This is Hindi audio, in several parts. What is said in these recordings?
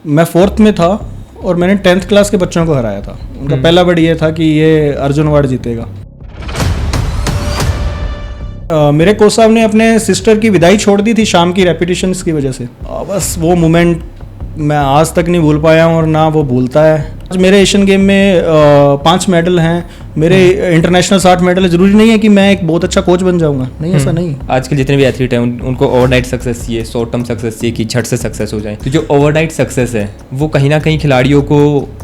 मैं 4th में था और मैंने 10th क्लास के बच्चों को हराया था। उनका पहला बड़ ये था कि ये अर्जुन अवार्ड जीतेगा। मेरे कोच साहब ने अपने सिस्टर की विदाई छोड़ दी थी शाम की रेपिटेशंस की वजह से। बस वो मोमेंट मैं आज तक नहीं भूल पाया हूँ और ना वो भूलता है। आज मेरे एशियन गेम में 5 मेडल हैं, मेरे इंटरनेशनल 60 मेडल है। ज़रूरी नहीं है कि मैं एक बहुत अच्छा कोच बन जाऊंगा, नहीं ऐसा नहीं। आजकल जितने भी एथलीट हैं उनको ओवरनाइट सक्सेस चाहिए, शॉर्ट टर्म सक्सेस चाहिए कि झट से सक्सेस हो जाए। तो जो ओवरनाइट सक्सेस है वो कहीं ना कहीं खिलाड़ियों को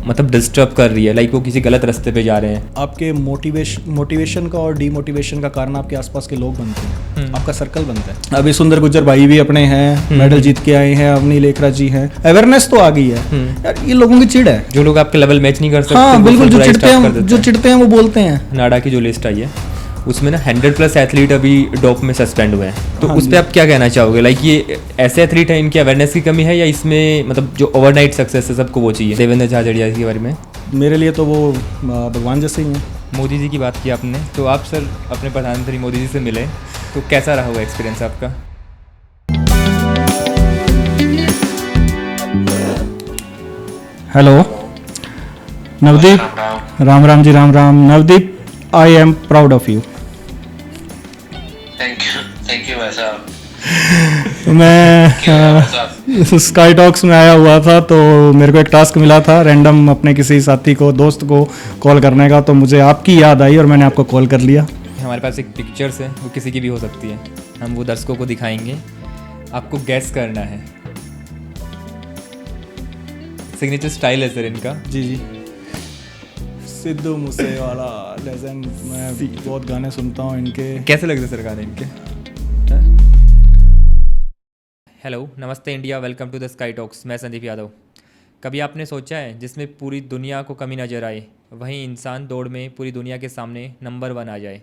मतलब डिस्टर्ब कर रही है, लाइक वो किसी गलत रास्ते पे जा रहे हैं। आपके मोटिवेशन का और डीमोटिवेशन का कारण आपके आसपास के लोग बनते हैं, आपका सर्कल बनता है। अभी सुंदर गुज्जर भाई भी अपने हैं, मेडल जीत के आए हैं, अवनी लेखरा जी हैं। अवेयरनेस तो आ गई है यार, ये लोगों की चिढ़ है। जो लोग आपके लेवल मैच नहीं कर सकते, हाँ बिल्कुल, जो चिढ़ते हैं वो बोलते हैं। नाडा की जो लिस्ट आई है उसमें ना 100+ एथलीट अभी डोप में सस्पेंड हुए हैं। तो हाँ उस पर आप क्या कहना चाहोगे? लाइक ये ऐसे एथलीट है, इनकी अवेयरनेस की कमी है या इसमें मतलब जो ओवरनाइट सक्सेस है सबको वो चाहिए? देवेंद्र झाझड़िया के बारे में मेरे लिए तो वो भगवान जैसे ही हैं। मोदी जी की बात की आपने, तो आप सर अपने प्रधानमंत्री मोदी जी से मिले, तो कैसा रहा हुआ एक्सपीरियंस आपका? Hello Navdeep, Ram Ram ji, Ram Ram. Navdeep, I am proud of you. Thank you भाई साहब। मैं स्काई टॉक्स में आया हुआ था तो मेरे को एक टास्क मिला था रैंडम अपने किसी साथी को, दोस्त को कॉल करने का, तो मुझे आपकी याद आई और मैंने आपको कॉल कर लिया। हमारे पास एक पिक्चर्स है, वो किसी की भी हो सकती है, हम वो दर्शकों को दिखाएंगे, आपको गैस करना है। सिग्नेचर स्टाइल है सर इनका। जी जी, सिद्धू मूसेवाला लेजेंड। मैं बहुत गाने सुनता हूँ इनके। कैसे लगते सर गाने इनके? हेलो, नमस्ते India, welcome to the sky talks. मैं संदीप यादव। कभी आपने सोचा है जिसमें पूरी दुनिया को कमी नज़र आए, वहीं इंसान दौड़ में पूरी दुनिया के सामने नंबर 1 आ जाए?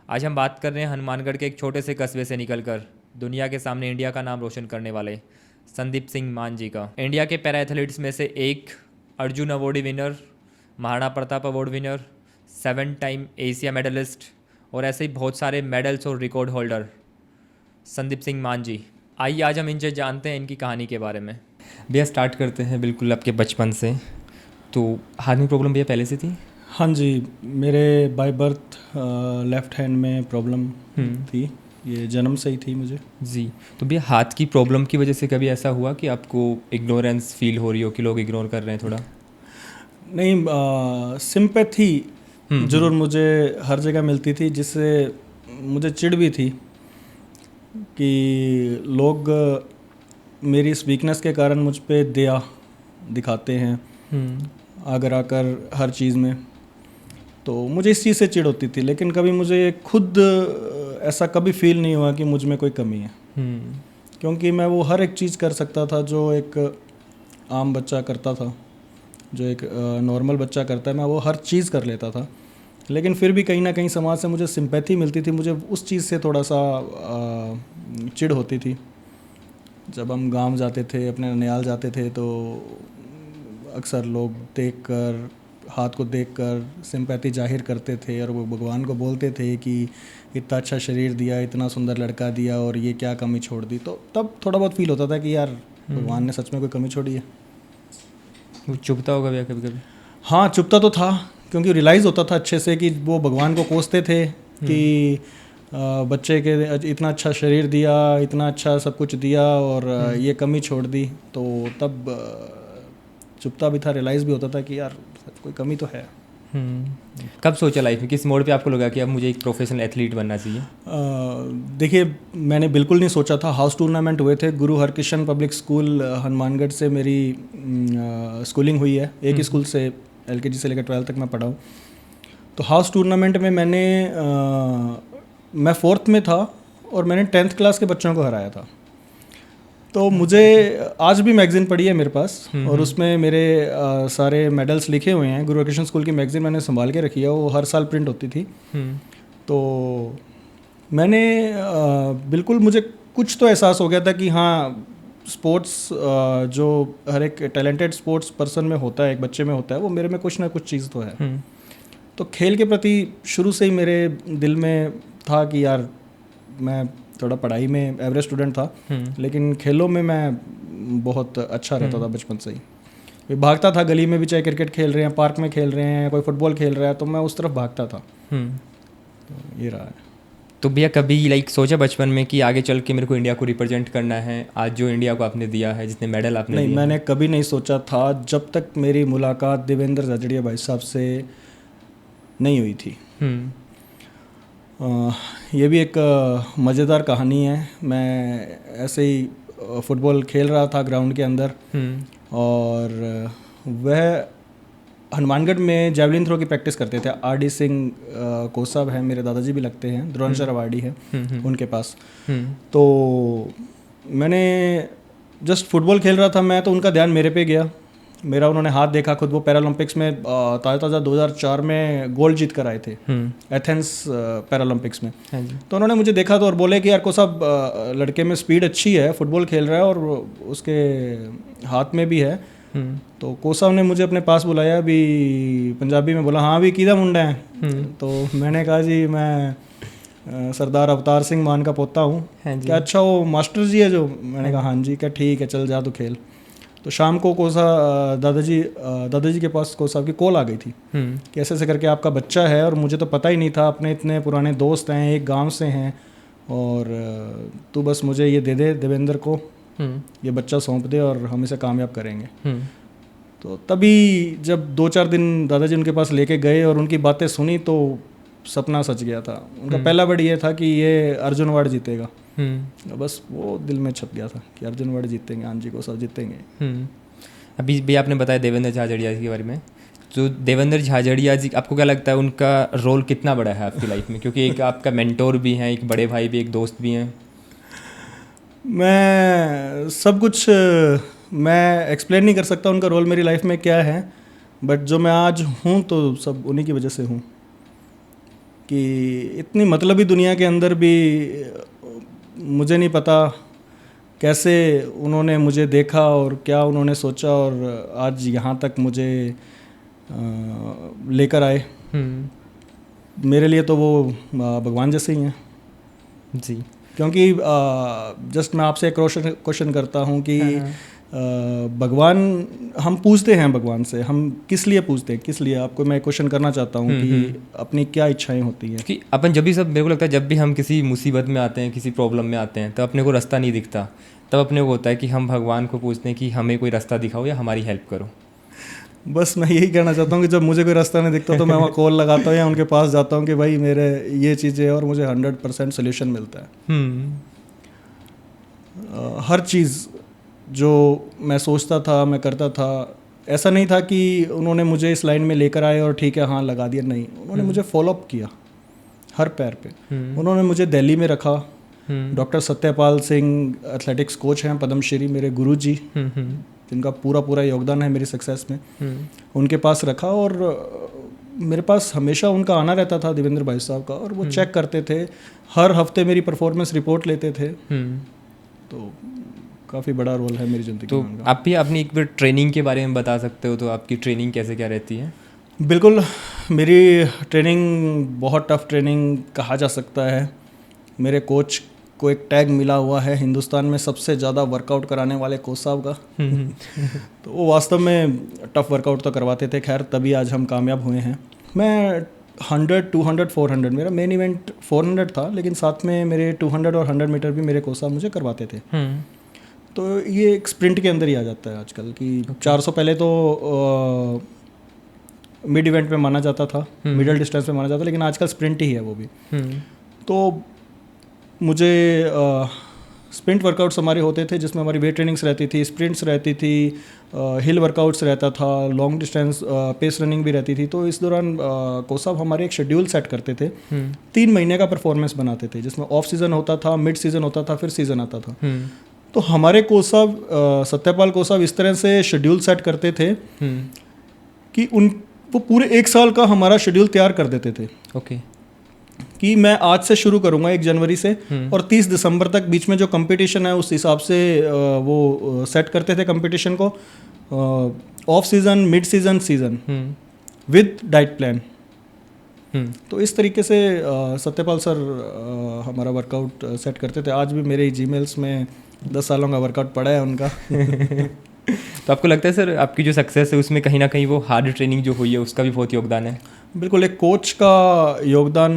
आज हम बात कर रहे हैं हनुमानगढ़ के एक छोटे से कस्बे से निकलकर दुनिया के सामने इंडिया का नाम रोशन करने वाले संदीप सिंह मान जी का। इंडिया के पैरा एथलीट्स में से एक, Arjun award winner, Maharana Pratap award winner, 7 time Asia medalist और ऐसे ही बहुत सारे मेडल्स और रिकॉर्ड होल्डर संदीप सिंह मान जी। आइए आज हम इनसे जानते हैं इनकी कहानी के बारे में। भैया स्टार्ट करते हैं बिल्कुल आपके बचपन से। तो हाथ में प्रॉब्लम भैया पहले से थी? हाँ जी, मेरे बाय बर्थ लेफ्ट हैंड में प्रॉब्लम थी, ये जन्म से ही थी मुझे जी। तो भैया हाथ की प्रॉब्लम की वजह से कभी ऐसा हुआ कि आपको इग्नोरेंस फील हो रही हो कि लोग इग्नोर कर रहे हैं थोड़ा? नहीं, सिंपैथी ज़रूर मुझे हर जगह मिलती थी, जिससे मुझे चिढ़ भी थी कि लोग मेरी इस वीकनेस के कारण मुझ पे दया दिखाते हैं आकर हर चीज़ में। तो मुझे इस चीज़ से चिढ़ होती थी, लेकिन कभी मुझे खुद ऐसा कभी फील नहीं हुआ कि मुझ में कोई कमी है, क्योंकि मैं वो हर एक चीज़ कर सकता था जो एक आम बच्चा करता था, जो एक नॉर्मल बच्चा करता है। मैं वो हर चीज़ कर लेता था, लेकिन फिर भी कहीं ना कहीं समाज से मुझे सिंपैथी मिलती थी। मुझे उस चीज़ से थोड़ा सा चिढ़ होती थी। जब हम गांव जाते थे, अपने ननिहाल जाते थे, तो अक्सर लोग देखकर, हाथ को देखकर सिंपैथी जाहिर करते थे और वो भगवान को बोलते थे कि इतना अच्छा शरीर दिया, इतना सुंदर लड़का दिया और ये क्या कमी छोड़ दी। तो तब थोड़ा बहुत फील होता था कि यार भगवान ने सच में कोई कमी छोड़ी है। वो चुभता होगा भैया कभी कभी? हाँ, चुभता तो था, क्योंकि रियलाइज़ होता था अच्छे से कि वो भगवान को कोसते थे कि बच्चे के इतना अच्छा शरीर दिया, इतना अच्छा सब कुछ दिया और ये कमी छोड़ दी। तो तब चुभता भी था, रियलाइज़ भी होता था कि यार कोई कमी तो है। कब सोचा लाइफ में, किस मोड़ पे आपको लगा कि अब मुझे एक प्रोफेशनल एथलीट बनना चाहिए? देखिए, मैंने बिल्कुल नहीं सोचा था। हाउस टूर्नामेंट हुए थे, गुरु हरकृष्ण पब्लिक स्कूल हनुमानगढ़ से मेरी स्कूलिंग हुई है। एक ही स्कूल से LKG से लेकर 12th तक मैं पढ़ा हूँ। तो हाउस टूर्नामेंट में मैं 4th में था और मैंने 10th क्लास के बच्चों को हराया था। तो मुझे आज भी मैगज़ीन पड़ी है मेरे पास और उसमें मेरे सारे मेडल्स लिखे हुए हैं। गुरु हरकृष्ण स्कूल की मैगज़ीन मैंने संभाल के रखी है, वो हर साल प्रिंट होती थी। तो मैंने बिल्कुल, मुझे कुछ तो एहसास हो गया था कि हाँ, स्पोर्ट्स जो हर एक टैलेंटेड स्पोर्ट्स पर्सन में होता है, एक बच्चे में होता है, वो मेरे में कुछ ना कुछ चीज़ तो है। तो खेल के प्रति शुरू से ही मेरे दिल में था कि यार मैं थोड़ा पढ़ाई में एवरेज स्टूडेंट था, लेकिन खेलों में मैं बहुत अच्छा रहता था बचपन से ही। मैं भागता था गली में भी, चाहे क्रिकेट खेल रहे हैं, पार्क में खेल रहे हैं, कोई फुटबॉल खेल रहा है तो मैं उस तरफ भागता था। तो ये रहा है। तो भैया कभी लाइक सोचा बचपन में कि आगे चल के मेरे को इंडिया को रिप्रेजेंट करना है, आज जो इंडिया को आपने दिया है, जितने मेडल आपने नहीं, दिए मैंने कभी नहीं सोचा था जब तक मेरी मुलाकात देवेंद्र झाझड़िया भाई साहब से नहीं हुई थी। ये भी एक मज़ेदार कहानी है। मैं ऐसे ही फुटबॉल खेल रहा था ग्राउंड के अंदर, और वह हनुमानगढ़ में जेवलिन थ्रो की प्रैक्टिस करते थे। आर.डी. सिंह कोच साहब हैं, मेरे दादाजी भी लगते हैं, द्रोणाचार्य अवार्डी है उनके पास। तो मैंने जस्ट फुटबॉल खेल रहा था मैं, तो उनका ध्यान मेरे पे गया। मेरा उन्होंने हाथ देखा, खुद वो पैरालंपिक्स में ताज़ा 2004 में गोल्ड जीत कर आए थे एथेंस पैरालंपिक्स में। तो उन्होंने मुझे देखा तो और बोले कि यार को साहब लड़के में स्पीड अच्छी है, फुटबॉल खेल रहा है और उसके हाथ में भी है। तो कोच साहब ने मुझे अपने पास बुलाया, अभी पंजाबी में बोला, हाँ अभी किदा मुंडा है। तो मैंने कहा जी मैं सरदार अवतार सिंह मान का पोता हूँ। क्या अच्छा वो मास्टर जी है जो? मैंने कहा हाँ जी। क्या ठीक है, चल जा तो खेल। तो शाम को कोसा दादाजी के पास कोच साहब की कॉल आ गई थी कि ऐसे ऐसे करके आपका बच्चा है, और मुझे तो पता ही नहीं था, अपने इतने पुराने दोस्त हैं, एक गांव से हैं, और तू बस मुझे ये दे दे देवेंद्र को, ये बच्चा सौंप दे और हम इसे कामयाब करेंगे। तो तभी जब 2-4 दिन दादाजी उनके पास लेके गए और उनकी बातें सुनी तो सपना सच गया था। उनका पहला वर्ड ये था कि ये अर्जुन अवार्ड जीतेगा। बस वो दिल में छप गया था कि अर्जुन अवार्ड जीतेंगे, हाँ जी को सब जीतेंगे। अभी भी आपने बताया देवेंद्र झाझड़िया जी के बारे में, तो देवेंद्र झाझड़िया जी आपको क्या लगता है उनका रोल कितना बड़ा है आपकी लाइफ में? क्योंकि एक आपका मेंटोर भी हैं, एक बड़े भाई भी, एक दोस्त भी हैं। मैं सब कुछ मैं एक्सप्लेन नहीं कर सकता उनका रोल मेरी लाइफ में क्या है, बट जो मैं आज हूँ तो सब उन्हीं की वजह से हूँ। कि इतनी मतलबी दुनिया के अंदर भी मुझे नहीं पता कैसे उन्होंने मुझे देखा और क्या उन्होंने सोचा और आज यहाँ तक मुझे लेकर आए। मेरे लिए तो वो भगवान जैसे ही हैं जी। क्योंकि जस्ट मैं आपसे एक क्वेश्चन करता हूँ कि भगवान, हम पूछते हैं भगवान से, हम किस लिए पूछते हैं, किस लिए? आपको मैं क्वेश्चन करना चाहता हूँ कि अपनी क्या इच्छाएं होती हैं? कि अपन जब भी सब, मेरे को लगता है जब भी हम किसी मुसीबत में आते हैं, किसी प्रॉब्लम में आते हैं, तब अपने को रास्ता नहीं दिखता, तब अपने को होता है कि हम भगवान को पूछते हैं कि हमें कोई रास्ता दिखाओ या हमारी हेल्प करो। बस मैं यही कहना चाहता हूँ कि जब मुझे कोई रास्ता नहीं दिखता तो मैं वहाँ कॉल लगाता हूँ या उनके पास जाता हूँ कि भाई मेरे ये चीज़ें है, और मुझे 100% सोल्यूशन मिलता है। हर चीज़ जो मैं सोचता था, मैं करता था, ऐसा नहीं था कि उन्होंने मुझे इस लाइन में लेकर आए और ठीक है हाँ लगा दिया, नहीं, उन्होंने मुझे फॉलोअप किया हर पैर पे। उन्होंने मुझे दिल्ली में रखा। Doctor Satyapal Singh athletics coach हैं, पद्मश्री, मेरे गुरुजी, जिनका पूरा योगदान है मेरी सक्सेस में, उनके पास रखा। और मेरे पास हमेशा उनका आना रहता था, देवेंद्र भाई साहब का, और वो चेक करते थे, हर हफ्ते मेरी परफॉर्मेंस रिपोर्ट लेते थे। तो काफ़ी बड़ा रोल है मेरी ज़िंदगी तो में। आप भी अपनी एक बार ट्रेनिंग के बारे में बता सकते हो, तो आपकी ट्रेनिंग कैसे क्या रहती है? बिल्कुल, मेरी ट्रेनिंग बहुत टफ ट्रेनिंग कहा जा सकता है। मेरे कोच को एक टैग मिला हुआ है हिंदुस्तान में सबसे ज़्यादा वर्कआउट कराने वाले कोच साहब का। तो वो वास्तव में टफ वर्कआउट तो करवाते थे, खैर तभी आज हम कामयाब हुए हैं। मैं 100, 200, 400, मेरा मेन इवेंट 400 था, लेकिन साथ में मेरे 200 और 100 मीटर भी मेरे कोच साहब मुझे करवाते थे। तो ये एक स्प्रिंट के अंदर ही आ जाता है आजकल कि 400 पहले तो मिड इवेंट में माना जाता था, मिडल डिस्टेंस में माना जाता था, लेकिन आजकल स्प्रिंट ही है वो भी। तो मुझे स्प्रिंट वर्कआउट्स हमारे होते थे जिसमें हमारी वेट ट्रेनिंग्स रहती थी, स्प्रिंट्स रहती थी, हिल वर्कआउट्स रहता था, लॉन्ग डिस्टेंस पेस रनिंग भी रहती थी। तो इस दौरान कोच साहब हमारे एक शेड्यूल सेट करते थे, 3 महीने का परफॉर्मेंस बनाते थे, जिसमें ऑफ सीज़न होता था, मिड सीज़न होता था, फिर सीज़न आता था। तो हमारे कोच साहब सत्यपाल कोच साहब इस तरह से शेड्यूल सेट करते थे कि वो पूरे 1 साल का हमारा शेड्यूल तैयार कर देते थे। ओके। कि मैं आज से शुरू करूंगा 1 जनवरी से, और 30 दिसंबर तक बीच में जो कंपटीशन है उस हिसाब से वो सेट करते थे कंपटीशन को, of season, mid season, season, with diet plan. तो इस तरीके से सत्यपाल सर हमारा वर्कआउट सेट करते थे। आज भी मेरे जीमेल्स में 10 सालों का वर्कआउट पड़ा है उनका। तो आपको लगता है सर आपकी जो सक्सेस है उसमें कहीं ना कहीं वो हार्ड ट्रेनिंग जो हुई है उसका भी बहुत योगदान है? बिल्कुल, एक कोच का योगदान,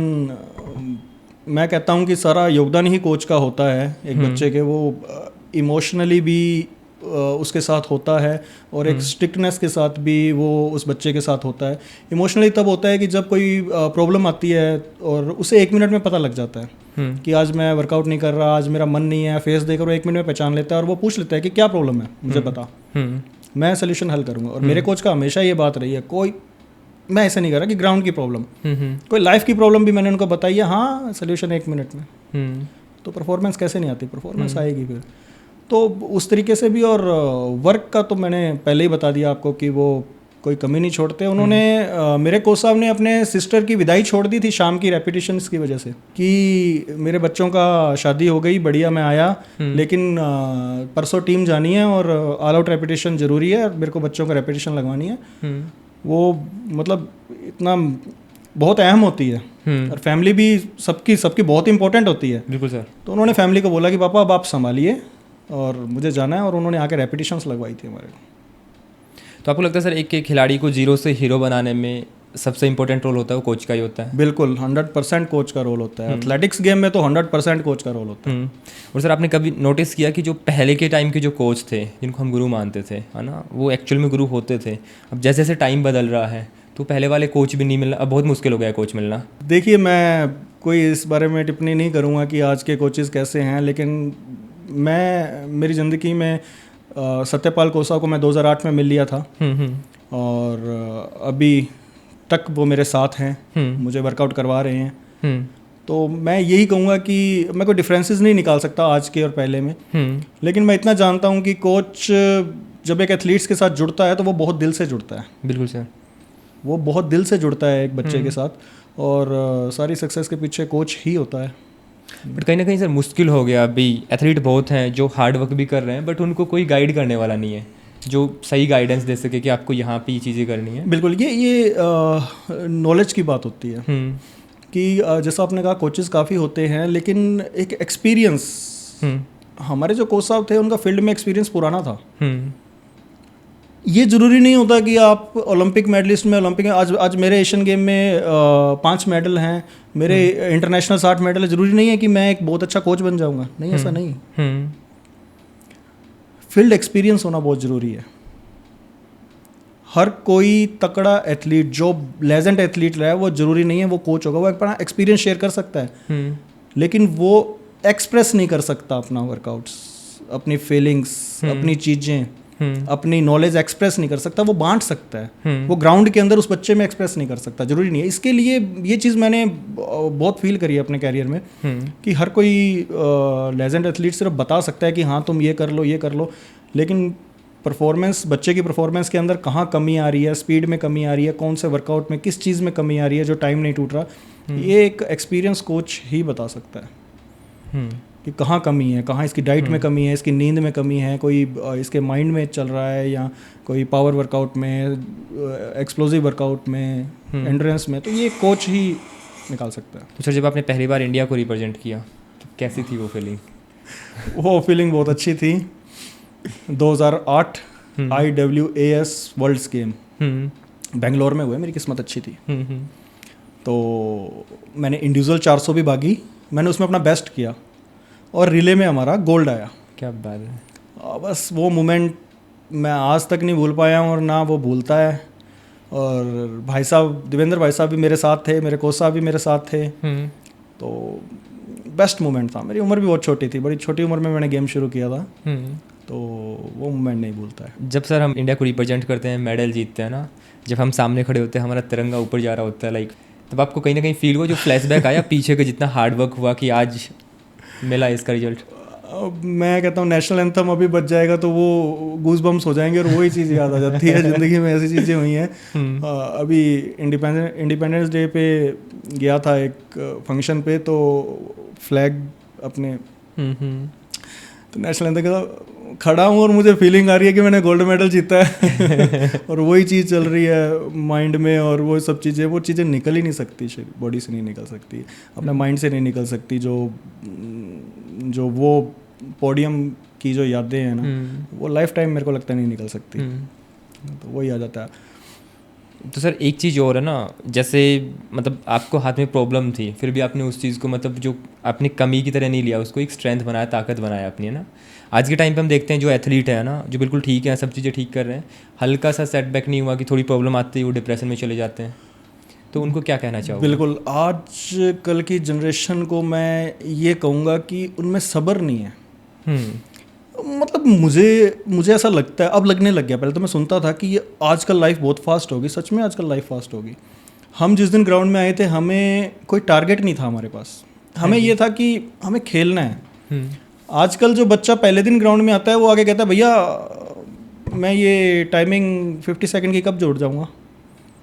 मैं कहता हूँ कि सारा योगदान ही कोच का होता है एक बच्चे के। वो इमोशनली भी उसके साथ होता है और एक स्ट्रिक्टनेस के साथ भी वो उस बच्चे के साथ होता है। इमोशनली तब होता है कि जब कोई प्रॉब्लम आती है और उसे 1 मिनट में पता लग जाता है कि आज मैं वर्कआउट नहीं कर रहा, आज मेरा मन नहीं है, फेस देखकर वो 1 मिनट में पहचान लेता है और वो पूछ लेता है कि क्या प्रॉब्लम है, मुझे बता, मैं सोल्यूशन हल करूँगा। और मेरे कोच का हमेशा ये बात रही है, कोई, मैं ऐसा नहीं कर रहा कि ग्राउंड की प्रॉब्लम, कोई लाइफ की प्रॉब्लम भी मैंने उनको बताई है, हाँ सोल्यूशन 1 मिनट में। तो परफॉर्मेंस कैसे नहीं आती, परफॉर्मेंस आएगी फिर। तो उस तरीके से भी। और वर्क का तो मैंने पहले ही बता दिया आपको कि वो कोई कमी नहीं छोड़ते। उन्होंने मेरे कोच साहब ने अपने सिस्टर की विदाई छोड़ दी थी शाम की रेपिटेशंस की वजह से, कि मेरे बच्चों का शादी हो गई, बढ़िया, मैं आया, लेकिन परसों टीम जानी है और ऑल आउट रेपिटेशन ज़रूरी है, मेरे को बच्चों का रेपिटेशन लगवानी है। वो मतलब इतना बहुत अहम होती है और फैमिली भी सबकी बहुत इंपॉर्टेंट होती है। बिल्कुल सर। तो उन्होंने फैमिली को बोला कि पापा अब आप संभालिए और मुझे जाना है, और उन्होंने आके रेपिटेशंस लगवाई थी हमारे को। तो आपको लगता है सर एक खिलाड़ी को जीरो से हीरो बनाने में सबसे इंपॉर्टेंट रोल होता है वो कोच का ही होता है? बिल्कुल, 100% कोच का रोल होता है। एथलेटिक्स गेम में तो 100% कोच का रोल होता है। और सर आपने कभी नोटिस किया कि जो पहले के टाइम के जो कोच थे जिनको हम गुरु मानते थे, है ना, वो एक्चुअल में गुरु होते थे। अब जैसे जैसे टाइम बदल रहा है तो पहले वाले कोच भी नहीं मिलना, अब बहुत मुश्किल हो गया है कोच मिलना। देखिए, मैं कोई इस बारे में टिप्पणी नहीं करूँगा कि आज के कोचेज़ कैसे हैं, लेकिन मैं मेरी ज़िंदगी में सत्यपाल कोसा को मैं 2008 में मिल लिया था और अभी तक वो मेरे साथ हैं, मुझे वर्कआउट करवा रहे हैं। तो मैं यही कहूँगा कि मैं कोई डिफरेंसेस नहीं निकाल सकता आज के और पहले में, लेकिन मैं इतना जानता हूँ कि कोच जब एक एथलीट्स के साथ जुड़ता है तो वो बहुत दिल से जुड़ता है। बिल्कुल सर, वो बहुत दिल से जुड़ता है एक बच्चे के साथ, और सारी सक्सेस के पीछे कोच ही होता है। बट कहीं ना कहीं सर मुश्किल हो गया। अभी एथलीट बहुत हैं जो हार्ड वर्क भी कर रहे हैं, बट उनको कोई गाइड करने वाला नहीं है जो सही गाइडेंस दे सके कि आपको यहाँ पे ये चीज़ें करनी है। बिल्कुल, ये नॉलेज की बात होती है कि जैसा आपने कहा कोचेस काफ़ी होते हैं, लेकिन एक एक्सपीरियंस, हमारे जो कोच साहब थे उनका फील्ड में एक्सपीरियंस पुराना था। ये ज़रूरी नहीं होता कि आप ओलंपिक मेडलिस्ट में, ओलंपिक में आज मेरे एशियन गेम में 5 मेडल हैं, मेरे इंटरनेशनल 60 मेडल है, ज़रूरी नहीं है कि मैं एक बहुत अच्छा कोच बन जाऊंगा। नहीं, ऐसा नहीं। फील्ड एक्सपीरियंस होना बहुत ज़रूरी है। हर कोई तकड़ा एथलीट जो लेजेंड एथलीट रहा है वो ज़रूरी नहीं है वो कोच होगा। वो अपना एक्सपीरियंस शेयर कर सकता है, लेकिन वो एक्सप्रेस नहीं कर सकता अपना वर्कआउट्स, अपनी फीलिंग्स, अपनी चीज़ें, अपनी नॉलेज एक्सप्रेस नहीं कर सकता। वो बांट सकता है, वो ग्राउंड के अंदर उस बच्चे में एक्सप्रेस नहीं कर सकता, जरूरी नहीं है। इसके लिए ये चीज़ मैंने बहुत फील करी है अपने कैरियर में कि हर कोई लेजेंड एथलीट सिर्फ बता सकता है कि हाँ तुम ये कर लो, ये कर लो, लेकिन परफॉर्मेंस, बच्चे की परफॉर्मेंस के अंदर कहाँ कमी आ रही है, स्पीड में कमी आ रही है, कौन से वर्कआउट में किस चीज़ में कमी आ रही है जो टाइम नहीं टूट रहा, ये एक एक्सपीरियंस कोच ही बता सकता है कि कहाँ कमी है, कहाँ इसकी डाइट में कमी है, इसकी नींद में कमी है, कोई इसके माइंड में चल रहा है, या कोई पावर वर्कआउट में, एक्सप्लोजिव वर्कआउट में, एंड्योरेंस में, तो ये कोच ही निकाल सकता है। तो सर जब आपने पहली बार इंडिया को रिप्रेजेंट किया तो कैसी थी वो फीलिंग? वो फीलिंग बहुत अच्छी थी। 2008 IWAS वर्ल्ड्स गेम बेंगलोर में हुए, मेरी किस्मत अच्छी थी। तो मैंने इंडिविजुअल 400 भी भागी, मैंने उसमें अपना बेस्ट किया और रिले में हमारा गोल्ड आया। क्या बात है। बस वो मोमेंट मैं आज तक नहीं भूल पाया हूँ और ना वो भूलता है। और भाई साहब, देवेंद्र भाई साहब भी मेरे साथ थे, मेरे कोच साहब भी मेरे साथ थे। तो बेस्ट मोमेंट था। मेरी उम्र भी बहुत छोटी थी, बड़ी छोटी उम्र में मैंने गेम शुरू किया था, तो वो मोमेंट नहीं भूलता है। जब सर हम इंडिया को रिप्रेजेंट करते हैं, मेडल जीतते हैं ना, जब हम सामने खड़े होते हैं, हमारा तिरंगा ऊपर जा रहा होता है, लाइक, तब आपको कहीं ना कहीं फील हुआ, जो फ्लैशबैक आया पीछे का जितना हार्ड वर्क हुआ कि आज मिला इसका रिजल्ट? मैं कहता हूँ नेशनल एंथम अभी बच जाएगा तो वो गूज बम्स हो जाएंगे और वही चीज़ याद आ जाती है। ज़िंदगी में ऐसी चीज़ें हुई हैं। अभी इंडिपेंडेंस डे पे गया था एक फंक्शन पे, तो फ्लैग अपने तो नेशनल एंथम के खड़ा हूँ और मुझे फीलिंग आ रही है कि मैंने गोल्ड मेडल जीता है और वही चीज़ चल रही है माइंड में, और वो सब चीज़ें, वो चीज़ें निकल ही नहीं सकती, बॉडी से नहीं निकल सकती, अपने माइंड से नहीं निकल सकती। जो वो पोडियम की जो यादें हैं ना, वो लाइफ टाइम मेरे को लगता नहीं निकल सकती। तो वही आ जाता है। तो सर एक चीज़ और है ना, जैसे मतलब आपको हाथ में प्रॉब्लम थी, फिर भी आपने उस चीज़ को मतलब जो अपनी कमी की तरह नहीं लिया, उसको एक स्ट्रेंथ बनाया, ताकत बनाया अपनी, है ना। आज के टाइम पे हम देखते हैं जो एथलीट है ना, जो बिल्कुल ठीक है, सब चीज़ें ठीक कर रहे हैं, हल्का सा सेटबैक नहीं हुआ कि थोड़ी प्रॉब्लम आती है वो डिप्रेशन में चले जाते हैं, तो उनको क्या कहना चाहोगे? बिल्कुल, आज कल की जनरेशन को मैं ये कहूँगा कि उनमें सब्र नहीं है। मतलब मुझे ऐसा लगता है, अब लगने लग गया, पहले तो मैं सुनता था कि ये आजकल लाइफ बहुत फास्ट होगी, सच में आजकल लाइफ फास्ट होगी। हम जिस दिन ग्राउंड में आए थे, हमें कोई टारगेट नहीं था हमारे पास, हमें ये था कि हमें खेलना है। आजकल जो बच्चा पहले दिन ग्राउंड में आता है, वो आगे कहता है भैया मैं ये टाइमिंग 50 सेकंड की कब जोड़ जाऊँगा।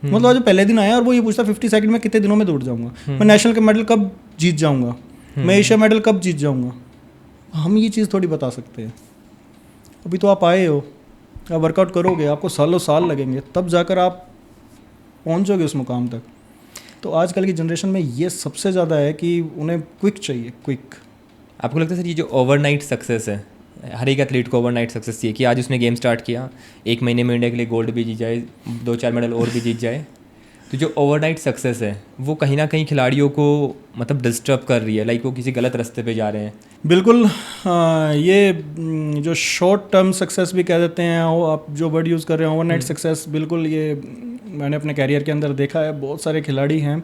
मतलब जो पहले दिन आया और वो ये पूछता 50 सेकंड में कितने दिनों में दौड़ जाऊँगा, मैं नेशनल का मेडल कब जीत जाऊँगा, मैं एशिया मेडल कब जीत जाऊँगा। हम ये चीज़ थोड़ी बता सकते हैं। अभी तो आप आए हो, आप वर्कआउट करोगे, आपको सालों साल लगेंगे, तब जाकर आप पहुंचोगे उस मुकाम तक। तो आजकल की जनरेशन में ये सबसे ज़्यादा है कि उन्हें क्विक चाहिए, क्विक। आपको लगता है सर ये जो ओवरनाइट सक्सेस है, हर एक एथलीट को ओवरनाइट सक्सेस चाहिए कि आज उसने गेम स्टार्ट किया, 1 महीने में इंडिया के लिए गोल्ड भी जीत जाए, 2-4 मेडल और भी जीत जाए, तो जो ओवरनाइट सक्सेस है वो कहीं ना कहीं खिलाड़ियों को मतलब डिस्टर्ब कर रही है, लाइक वो किसी गलत रास्ते पे जा रहे हैं। बिल्कुल, ये जो शॉर्ट टर्म सक्सेस भी कह देते हैं, वो आप जो वर्ड यूज़ कर रहे हैं ओवरनाइट सक्सेस, बिल्कुल ये मैंने अपने कैरियर के अंदर देखा है। बहुत सारे खिलाड़ी हैं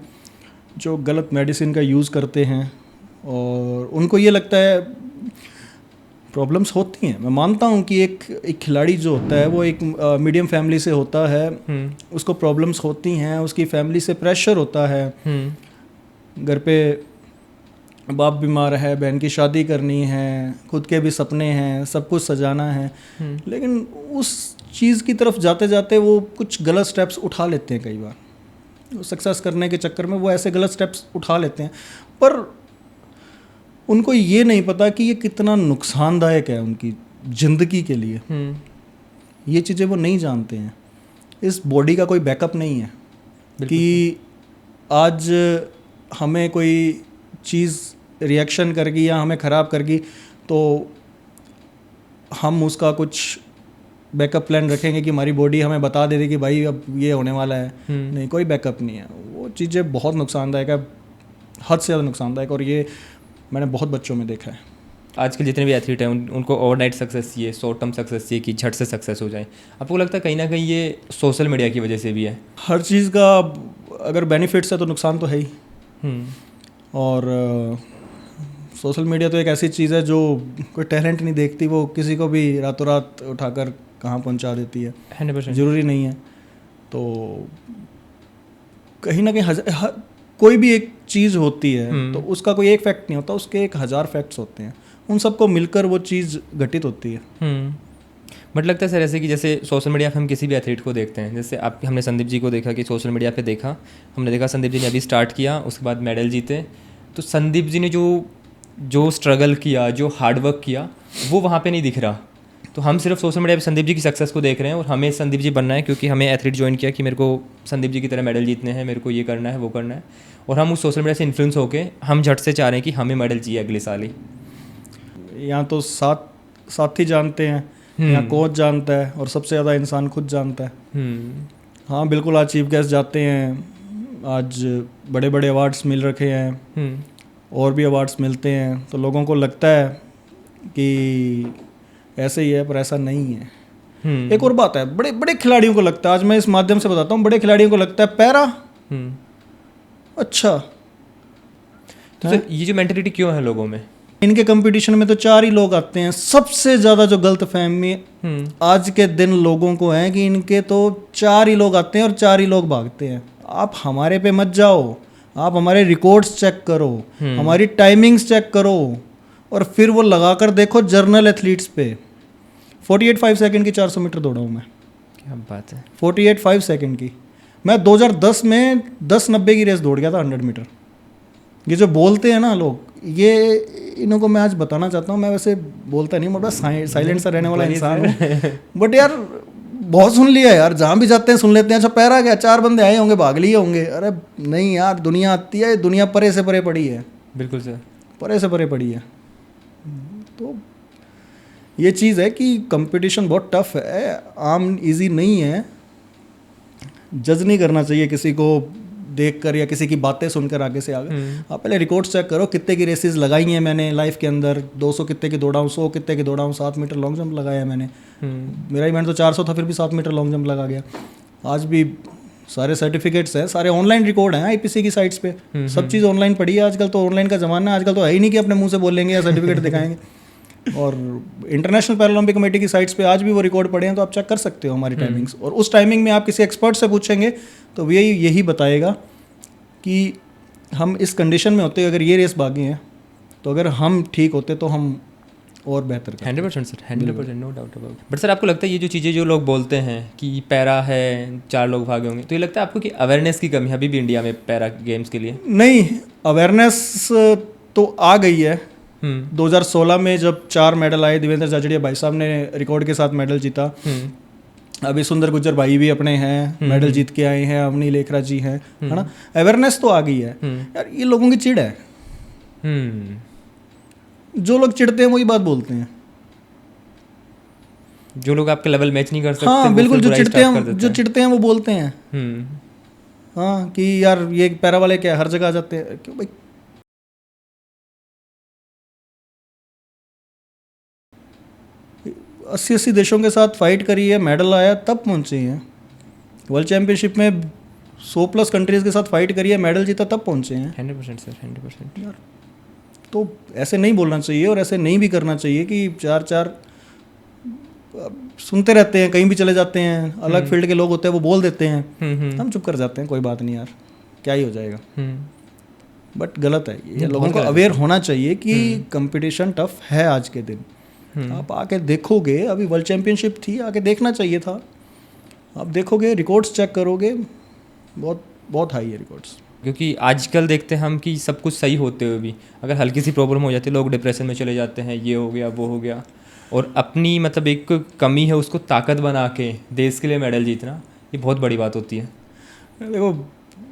जो गलत मेडिसिन का यूज़ करते हैं और उनको ये लगता है, प्रॉब्लम्स होती हैं, मैं मानता हूँ कि एक खिलाड़ी जो होता है वो एक मीडियम फैमिली से होता है, उसको प्रॉब्लम्स होती हैं, उसकी फैमिली से प्रेशर होता है, घर पे बाप बीमार है, बहन की शादी करनी है, खुद के भी सपने हैं, सब कुछ सजाना है, लेकिन उस चीज़ की तरफ जाते जाते वो कुछ गलत स्टेप्स उठा लेते हैं। कई बार सक्सेस करने के चक्कर में वो ऐसे गलत स्टेप्स उठा लेते हैं, पर उनको ये नहीं पता कि ये कितना नुकसानदायक है उनकी ज़िंदगी के लिए। ये चीज़ें वो नहीं जानते हैं। इस बॉडी का कोई बैकअप नहीं है कि आज हमें कोई चीज़ रिएक्शन करगी या हमें ख़राब करगी तो हम उसका कुछ बैकअप प्लान रखेंगे कि हमारी बॉडी हमें बता दे रही कि भाई अब ये होने वाला है। नहीं, कोई बैकअप नहीं है। वो चीज़ें बहुत नुकसानदायक है, हद से ज़्यादा नुकसानदायक, और ये मैंने बहुत बच्चों में देखा है। आजकल जितने भी एथलीट हैं उनको ओवरनाइट सक्सेस चाहिए, शॉर्ट टर्म सक्सेस चाहिए कि झट से सक्सेस हो जाए। आपको लगता है कहीं ना कहीं ये सोशल मीडिया की वजह से भी है? हर चीज़ का अगर बेनिफिट्स है तो नुकसान तो है ही। और सोशल मीडिया तो एक ऐसी चीज़ है जो कोई टैलेंट नहीं देखती, वो किसी को भी रातों रात उठाकर कहाँ पहुँचा देती है। 100% ज़रूरी नहीं है। तो कहीं ना कहीं कोई भी एक चीज़ होती है तो उसका कोई एक फैक्ट नहीं होता, उसके 1000 फैक्ट्स होते हैं, उन सबको मिलकर वो चीज़ घटित होती है। बट लगता है सर ऐसे कि जैसे सोशल मीडिया पे हम किसी भी एथलीट को देखते हैं, जैसे आप हमने संदीप जी को देखा कि सोशल मीडिया पे देखा, हमने देखा संदीप जी ने अभी स्टार्ट किया, उसके बाद मेडल जीते, तो संदीप जी ने जो स्ट्रगल किया, जो हार्डवर्क किया, वो वहाँ पे नहीं दिख रहा। तो हम सिर्फ सोशल मीडिया पे संदीप जी की सक्सेस को देख रहे हैं और हमें संदीप जी बनना है क्योंकि हमें एथलीट ज्वाइन किया कि मेरे को संदीप जी की तरह मेडल जीतने हैं, मेरे को ये करना है, वो करना है, और हम उस सोशल मीडिया से इन्फ्लुएंस होकर हम झट से चाह रहे हैं कि हमें मेडल चाहिए अगले साल ही। यहाँ तो साथी जानते हैं, यहाँ कोच जानता है, और सबसे ज़्यादा इंसान खुद जानता है। हाँ बिल्कुल, आज चीफ गेस्ट जाते हैं, आज बड़े बड़े अवार्ड्स मिल रखे हैं, और भी अवार्ड्स मिलते हैं, तो लोगों को लगता है कि ऐसे ही है, पर ऐसा नहीं है। एक और बात है, बड़े बड़े खिलाड़ियों को लगता है, आज मैं इस माध्यम से बताता हूँ, बड़े खिलाड़ियों को लगता है पैरा अच्छा। तो सर ये जो मेंटालिटी क्यों है लोगों में? इनके कंपटीशन में तो 4 ही लोग आते हैं। सबसे ज़्यादा जो गलत फहमी आज के दिन लोगों को है कि इनके तो 4 ही लोग आते हैं और 4 ही लोग भागते हैं। आप हमारे पे मत जाओ, आप हमारे रिकॉर्ड्स चेक करो, हमारी टाइमिंग्स चेक करो, और फिर वो लगाकर देखो जर्नल एथलीट्स पे। 48.5 सेकंड की 400 मीटर दौड़ा हूँ मैं। क्या बात है! 48.5 सेकंड की। मैं 2010 में 10:90 की रेस दौड़ गया था 100 मीटर। ये जो बोलते हैं ना लोग, ये इन्हों को मैं आज बताना चाहता हूँ, मैं वैसे बोलता नहीं, मैं बड़ा साइलेंट सा रहने वाला इंसान हूँ, बट यार बहुत सुन लिया यार, जहाँ भी जाते हैं सुन लेते हैं। अच्छा पैरा गया, 4 बंदे आए होंगे, भाग लिए होंगे। अरे नहीं यार, दुनिया आती है, दुनिया परे से परे पड़ी है। बिल्कुल सर, परे से परे पड़ी है। तो ये चीज़ है कि कंपटीशन बहुत टफ है, आम इजी नहीं है। जज नहीं करना चाहिए किसी को देखकर या किसी की बातें सुनकर आगे से आगे। आप पहले रिकॉर्ड्स चेक करो, कितने की रेसेस लगाई हैं मैंने लाइफ के अंदर, 200 कितने की दौड़ा हूँ, 100 कितने की दौड़ा हूँ, 7 मीटर लॉन्ग जंप लगाया है मैंने। मेरा इवेंट तो 400 था, फिर भी 7 मीटर लॉन्ग जंप लगा गया। आज भी सारे सर्टिफिकेट्स हैं, सारे ऑनलाइन रिकॉर्ड हैं आईपीसी की साइट्स पे। सब चीज़ ऑनलाइन पड़ी है आजकल, तो ऑनलाइन का ज़माना है। आजकल तो है ही नहीं कि अपने मुंह से बोलेंगे या सर्टिफिकेट दिखाएंगे। और इंटरनेशनल पैरालंपिक कमेटी की साइट्स पे आज भी वो रिकॉर्ड पड़े हैं, तो आप चेक कर सकते हो हमारी टाइमिंग्स। और उस टाइमिंग में आप किसी एक्सपर्ट से पूछेंगे तो वो यही बताएगा कि हम इस कंडीशन में होते, अगर ये रेस भागे हैं तो अगर हम ठीक होते तो हम और बेहतर करते। 100% sir, 100%, no doubt about. But sir आपको लगता है ये जो चीज़ें जो लोग बोलते हैं कि पैरा है 4 लोग भागे होंगे, तो ये लगता है आपको कि अवेयरनेस की कमी है अभी भी इंडिया में पैरा गेम्स के लिए? नहीं, अवेयरनेस तो आ गई है। 2016 में जब 4 मेडल आए, देवेंद्र झाझड़िया भाई साहब ने रिकॉर्ड के साथ मेडल जीता। अभी सुंदर गुज्जर भाई भी अपने हैं, मेडल जीत के आए हैं, अवनी लेखरा जी हैं, है ना। अवेयरनेस तो आ गई है यार, ये लोगों की चिढ़ है। जो लोग चिढ़ते हैं वही बात बोलते हैं। जो लोग आपके लेवल मैच नहीं कर सकते, हाँ वो बिल्कुल, फिर जो बुराई चिढ़ते start कर हैं देते वो बोलते हैं। हाँ कि यार ये पैरा वाले क्या हर जगह आ जाते हैं, क्यों भाई? अस्सी देशों के साथ फाइट करी है, मेडल आया, तब पहुंचे हैं। वर्ल्ड चैंपियनशिप में 100+ कंट्रीज के साथ फाइट करी है, मेडल जीता, तब पहुंचे हैं। 100% सर, 100%। यार तो ऐसे नहीं बोलना चाहिए और ऐसे नहीं भी करना चाहिए कि 4 सुनते रहते हैं, कहीं भी चले जाते हैं, अलग फील्ड के लोग होते हैं वो बोल देते हैं, हम चुप कर जाते हैं, कोई बात नहीं यार, क्या ही हो जाएगा। बट गलत है ये, लोगों को अवेयर होना चाहिए कि कंपटीशन टफ है आज के दिन। आप आके देखोगे, अभी वर्ल्ड चैंपियनशिप थी, आके देखना चाहिए था। आप देखोगे, रिकॉर्ड्स चेक करोगे, बहुत बहुत हाई है रिकॉर्ड्स। क्योंकि आजकल देखते हैं हम कि सब कुछ सही होते हुए भी अगर हल्की सी प्रॉब्लम हो जाती है, लोग डिप्रेशन में चले जाते हैं, ये हो गया वो हो गया। और अपनी मतलब एक कमी है उसको ताकत बना के देश के लिए मेडल जीतना, ये बहुत बड़ी बात होती है। देखो,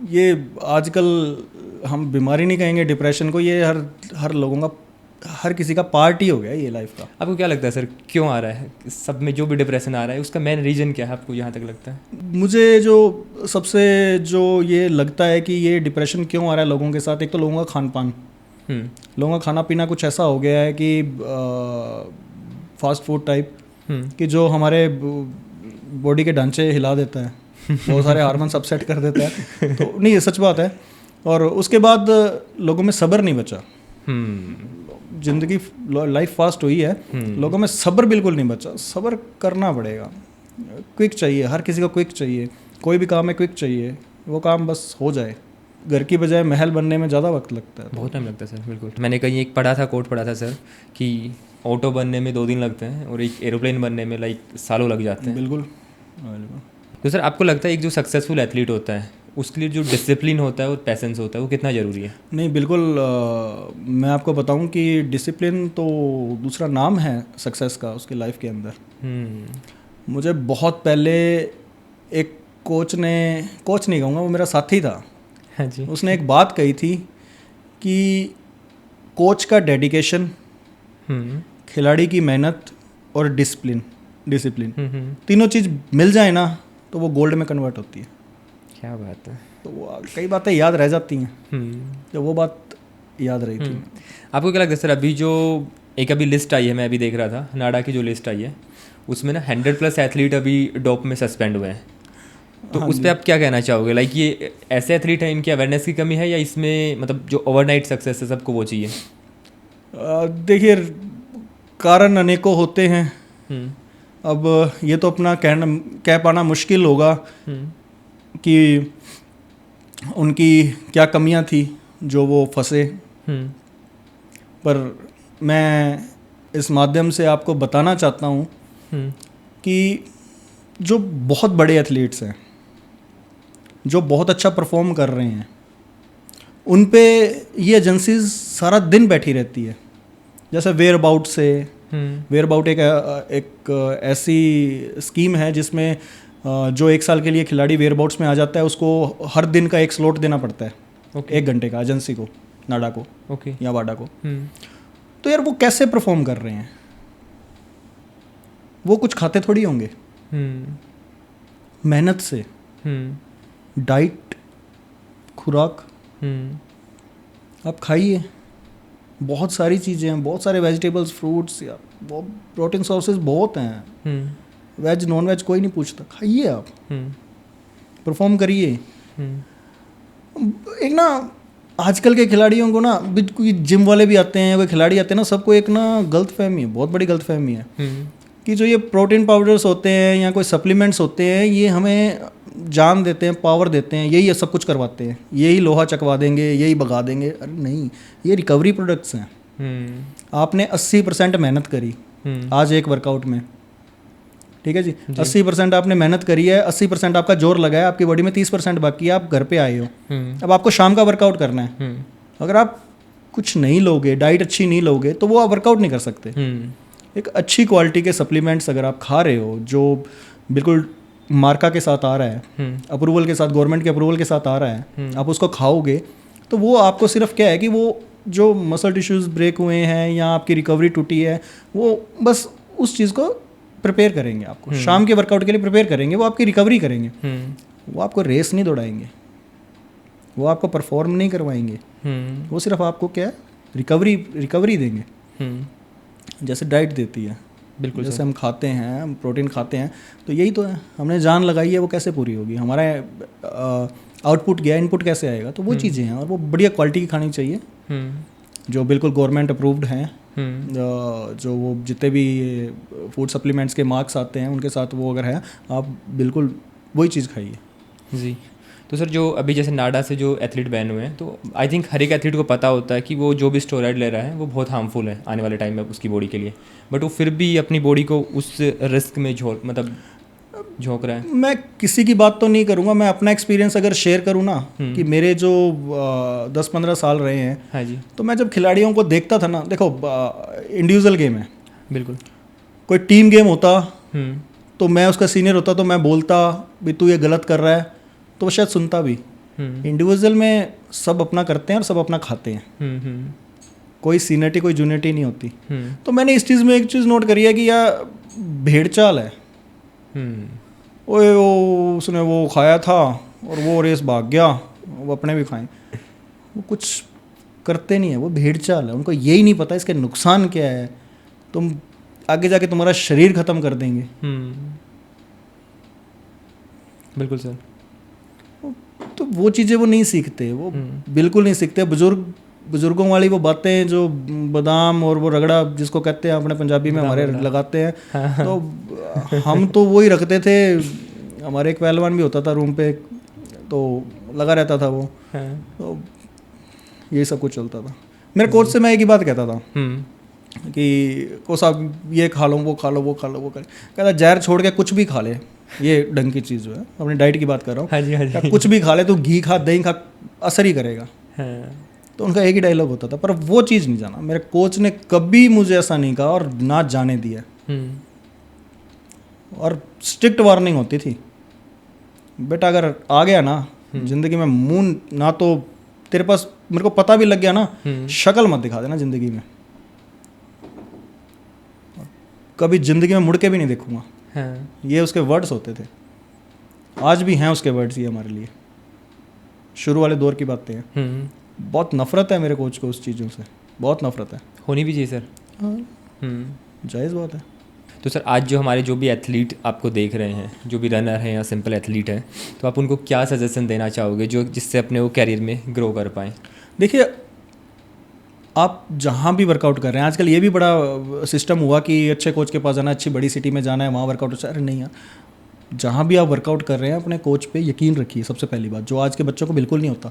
ये आजकल हम बीमारी नहीं कहेंगे डिप्रेशन को, ये हर लोगों का, हर किसी का पार्ट ही हो गया ये लाइफ का। आपको क्या लगता है सर, क्यों आ रहा है सब में जो भी डिप्रेशन आ रहा है, उसका मेन रीज़न क्या है आपको यहाँ तक लगता है? मुझे जो सबसे जो ये लगता है कि ये डिप्रेशन क्यों आ रहा है लोगों के साथ, एक तो लोगों का खान पान, लोगों का खाना पीना कुछ ऐसा हो गया है कि फास्ट फूड टाइप, कि जो हमारे बॉडी के ढांचे हिला देता है, बहुत सारे हार्मोन्स अपसेट कर देता है। तो नहीं, ये सच बात है। और उसके बाद लोगों में सब्र नहीं बचा। जिंदगी लाइफ फास्ट हुई है, लोगों में सब्र बिल्कुल नहीं बचा। सब्र करना पड़ेगा, क्विक चाहिए, हर किसी को क्विक चाहिए, कोई भी काम है क्विक चाहिए, वो काम बस हो जाए। घर की बजाय महल बनने में ज़्यादा वक्त लगता है, बहुत टाइम लगता है सर। बिल्कुल, मैंने कहीं एक कोट पढ़ा था सर कि ऑटो बनने में 2 दिन लगते हैं और एक एरोप्लेन बनने में सालों लग जाते हैं। बिल्कुल। तो सर आपको लगता है एक जो सक्सेसफुल एथलीट होता है उसके लिए जो डिसिप्लिन होता है और पेशेंस होता है वो कितना ज़रूरी है? नहीं, बिल्कुल। मैं आपको बताऊं कि डिसिप्लिन तो दूसरा नाम है सक्सेस का उसकी लाइफ के अंदर। मुझे बहुत पहले एक कोच नहीं कहूँगा, वो मेरा साथी था। हाँ जी। उसने एक बात कही थी कि कोच का डेडिकेशन, खिलाड़ी की मेहनत और डिसिप्लिन तीनों चीज़ मिल जाए ना तो वो गोल्ड में कन्वर्ट होती है। क्या बात है। तो वो कई बातें याद रह जाती हैं, तो वो बात याद रही थी। आपको क्या लगता है सर, अभी जो एक अभी लिस्ट आई है, मैं अभी देख रहा था नाडा की जो लिस्ट आई है उसमें ना 100+ एथलीट अभी डोप में सस्पेंड हुए हैं, तो उस पर आप क्या कहना चाहोगे? ये ऐसे एथलीट हैं, इनकी अवेयरनेस की कमी है या इसमें मतलब जो ओवरनाइट सक्सेस है सबको वो चाहिए? देखिए, कारण अनेकों होते हैं। अब ये तो अपना कह पाना मुश्किल होगा कि उनकी क्या कमियां थी जो वो फंसे, पर मैं इस माध्यम से आपको बताना चाहता हूँ कि जो बहुत बड़े एथलीट्स हैं, जो बहुत अच्छा परफॉर्म कर रहे हैं, उन पे ये एजेंसीज सारा दिन बैठी रहती है। जैसे वेयर अबाउट एक ऐसी स्कीम है जिसमें जो 1 साल के लिए खिलाड़ी वेयर अबाउट्स में आ जाता है उसको हर दिन का एक स्लॉट देना पड़ता है, 1 घंटे का, एजेंसी को, नाडा को या वाडा को। तो यार वो कैसे परफॉर्म कर रहे हैं? वो कुछ खाते थोड़ी होंगे। मेहनत से डाइट, खुराक आप खाइए, बहुत सारी चीज़ें हैं, बहुत सारे वेजिटेबल्स, फ्रूट्स, या बहुत प्रोटीन सोर्सेज बहुत हैं। वेज नॉन वेज कोई नहीं पूछता, खाइए आप, परफॉर्म करिए। एक ना आजकल के खिलाड़ियों को ना, कोई जिम वाले भी आते हैं, कोई खिलाड़ी आते हैं ना, सबको एक ना गलत फहमी है, बहुत बड़ी गलत फहमी है कि जो ये प्रोटीन पाउडर्स होते हैं या कोई सप्लीमेंट्स होते हैं, ये हमें जान देते हैं, पावर देते हैं, यही सब कुछ करवाते हैं, यही लोहा चकवा देंगे, यही भगा देंगे। अरे नहीं, ये रिकवरी प्रोडक्ट्स हैं। आपने 80% मेहनत करी आज एक वर्कआउट में, ठीक है जी, 80% आपने मेहनत करी है, 80% आपका जोर लगा है, आपकी बॉडी में 30% बाकी है, आप घर पे आए हो, अब आपको शाम का वर्कआउट करना है। अगर आप कुछ नहीं लोगे, डाइट अच्छी नहीं लोगे, तो वो आप वर्कआउट नहीं कर सकते। एक अच्छी क्वालिटी के सप्लीमेंट्स अगर आप खा रहे हो, जो बिल्कुल मार्का के साथ आ रहा है, अप्रूवल के साथ, गवर्नमेंट के अप्रूवल के साथ आ रहा है, आप उसको खाओगे तो वो आपको सिर्फ क्या है कि वो जो मसल टिश्यूज़ ब्रेक हुए हैं या आपकी रिकवरी टूटी है, वो बस उस चीज़ को प्रिपेयर करेंगे, आपको शाम के वर्कआउट के लिए प्रिपेयर करेंगे, वो आपकी रिकवरी करेंगे। वो आपको रेस नहीं दौड़ाएंगे, वो आपको परफॉर्म नहीं करवाएंगे, वो सिर्फ आपको क्या है, रिकवरी देंगे, जैसे डाइट देती है। बिल्कुल, जैसे हम खाते हैं, हम प्रोटीन खाते हैं, तो यही तो है, हमने जान लगाई है, वो कैसे पूरी होगी, हमारा आउटपुट गया, इनपुट कैसे आएगा, तो वो चीज़ें हैं। और वो बढ़िया क्वालिटी की खानी चाहिए, जो बिल्कुल गवर्नमेंट अप्रूव्ड हैं, जो वो जितने भी फूड सप्लीमेंट्स के मार्क्स आते हैं उनके साथ वो अगर है, आप बिल्कुल वही चीज़ खाइए जी। तो सर, जो अभी जैसे नाडा से जो एथलीट बैन हुए हैं, तो आई थिंक हर एक एथलीट को पता होता है कि वो जो भी स्टेरॉइड ले रहा है वो बहुत हार्मफुल है आने वाले टाइम में उसकी बॉडी के लिए, बट वो फिर भी अपनी बॉडी को उस रिस्क में झोंक रहा है। मैं किसी की बात तो नहीं करूँगा, मैं अपना एक्सपीरियंस अगर शेयर करूँ ना, कि मेरे जो 10-15 साल रहे हैं, हाँ जी, तो मैं जब खिलाड़ियों को देखता था ना, देखो इंडिविजुअल गेम है, बिल्कुल, कोई टीम गेम होता तो मैं उसका सीनियर होता तो मैं बोलता भी तू ये गलत कर रहा है, तो वो शायद सुनता भी। इंडिविजुअल में सब अपना करते हैं और सब अपना खाते हैं, कोई सीनियरिटी कोई जूनियरिटी नहीं होती। तो मैंने इस चीज़ में एक चीज़ नोट करी है कि यार भेड़ चाल है, ओए वो उसने वो खाया था और वो रेस भाग गया, वो अपने भी खाएं, वो कुछ करते नहीं है, वो भेड़ चाल है, उनको यही नहीं पता इसके नुकसान क्या है, तुम आगे जाके तुम्हारा शरीर ख़त्म कर देंगे। बिल्कुल सर। तो वो चीज़ें वो नहीं सीखते, वो बिल्कुल नहीं सीखते। बुजुर्गों वाली वो बातें, जो बादाम और वो रगड़ा जिसको कहते हैं अपने पंजाबी में हमारे लगाते हैं, तो हम तो वही रखते थे। हमारे एक पहलवान भी होता था रूम पे, तो लगा रहता था वो, तो यही सब कुछ चलता था। मेरे कोच से मैं एक ही बात कहता था कि कोच साहब ये खा लो, वो खा लो, वो खा लो, वो खा लो, कहता जहर छोड़ के कुछ भी खा ले, ये ढंग की चीज़ जो है, अपनी डाइट की बात कर रहा हूँ, हाँ जी, हाँ जी, कुछ भी खा ले, तो घी खा, दही खा, असर ही करेगा। तो उनका एक ही डायलॉग होता था, पर वो चीज़ नहीं जाना। मेरे कोच ने कभी मुझे ऐसा नहीं कहा और ना जाने दिया, और स्ट्रिक्ट वार्निंग होती थी, बेटा अगर आ गया ना जिंदगी में मुंह ना, तो तेरे पास मेरे को पता भी लग गया ना, शक्ल मत दिखा देना जिंदगी में, कभी जिंदगी में मुड़ के भी नहीं देखूंगा। ये उसके वर्ड्स होते थे, आज भी हैं उसके वर्ड्स ये हमारे लिए। शुरू वाले दौर की बातें हैं। बहुत नफरत है मेरे कोच को उस चीज़ों से, बहुत नफरत है। होनी भी चाहिए सर। जायज़ बात है। तो सर, आज जो हमारे जो भी एथलीट आपको देख रहे हैं, जो भी रनर हैं या सिंपल एथलीट हैं, तो आप उनको क्या सजेशन देना चाहोगे जो जिससे अपने वो कैरियर में ग्रो कर पाएँ? देखिए, आप जहाँ भी वर्कआउट कर रहे हैं, आजकल ये भी बड़ा सिस्टम हुआ कि अच्छे कोच के पास जाना, अच्छी बड़ी सिटी में जाना है, वहाँ वर्कआउट। अरे नहीं यार, जहाँ भी आप वर्कआउट कर रहे हैं अपने कोच पे यकीन रखिए, सबसे पहली बात, जो आज के बच्चों को बिल्कुल नहीं होता।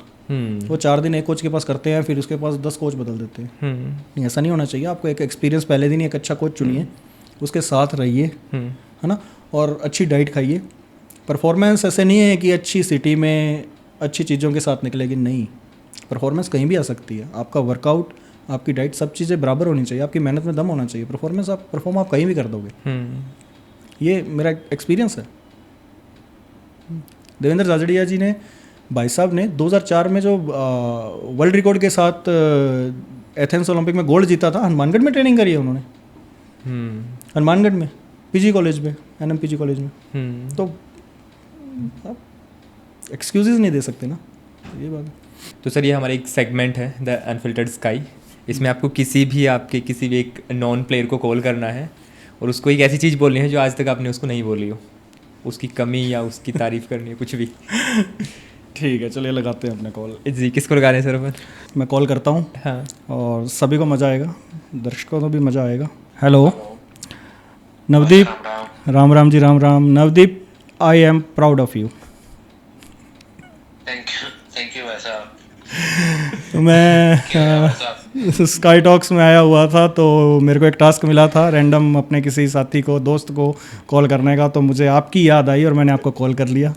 वो 4 दिन एक कोच के पास करते हैं, फिर उसके पास 10 कोच बदल देते हैं। नहीं, ऐसा नहीं होना चाहिए। आपको एक एक्सपीरियंस पहले दिन एक अच्छा कोच चुनिए, उसके साथ रहिए, है ना, और अच्छी डाइट खाइए। परफॉर्मेंस ऐसे नहीं है कि अच्छी सिटी में अच्छी चीज़ों के साथ निकलेगी, नहीं, परफॉर्मेंस कहीं भी आ सकती है। आपका वर्कआउट, आपकी डाइट, सब चीज़ें बराबर होनी चाहिए, आपकी मेहनत में दम होना चाहिए। परफॉर्म आप कहीं भी कर दोगे। ये मेरा एक्सपीरियंस है। देवेंद्र झाझड़िया जी ने, भाई साहब ने 2004 में जो वर्ल्ड रिकॉर्ड के साथ एथेंस ओलंपिक में गोल्ड जीता था, हनुमानगढ़ में ट्रेनिंग करी है उन्होंने। हनुमानगढ़ में पीजी कॉलेज में, NMPG कॉलेज में। तो आप एक्सक्यूजेस नहीं दे सकते ना, ये बात है। तो सर ये हमारा एक सेगमेंट है द अनफिल्टर्ड स्काई। इसमें आपको किसी भी एक नॉन प्लेयर को कॉल करना है और उसको एक ऐसी चीज़ बोलनी है जो आज तक आपने उसको नहीं बोली हो, उसकी कमी या उसकी तारीफ़ करनी है, कुछ भी। ठीक है, चलिए लगाते हैं अपने कॉल। जी, किसको लगा रहे हैं सर अपन? मैं कॉल करता हूँ हाँ, और सभी को मज़ा आएगा, दर्शकों को भी मज़ा आएगा। Hello Navdeep. Ram Ram Ram ji, Ram Ram. Navdeep, I am proud of you. Thank you भाई साहब। तो मैं भाई साहब स्काई टॉक्स में आया हुआ था, तो मेरे को एक टास्क मिला था रैंडम अपने किसी साथी को, दोस्त को कॉल करने का। तो मुझे आपकी याद आई और मैंने आपको कॉल कर लिया।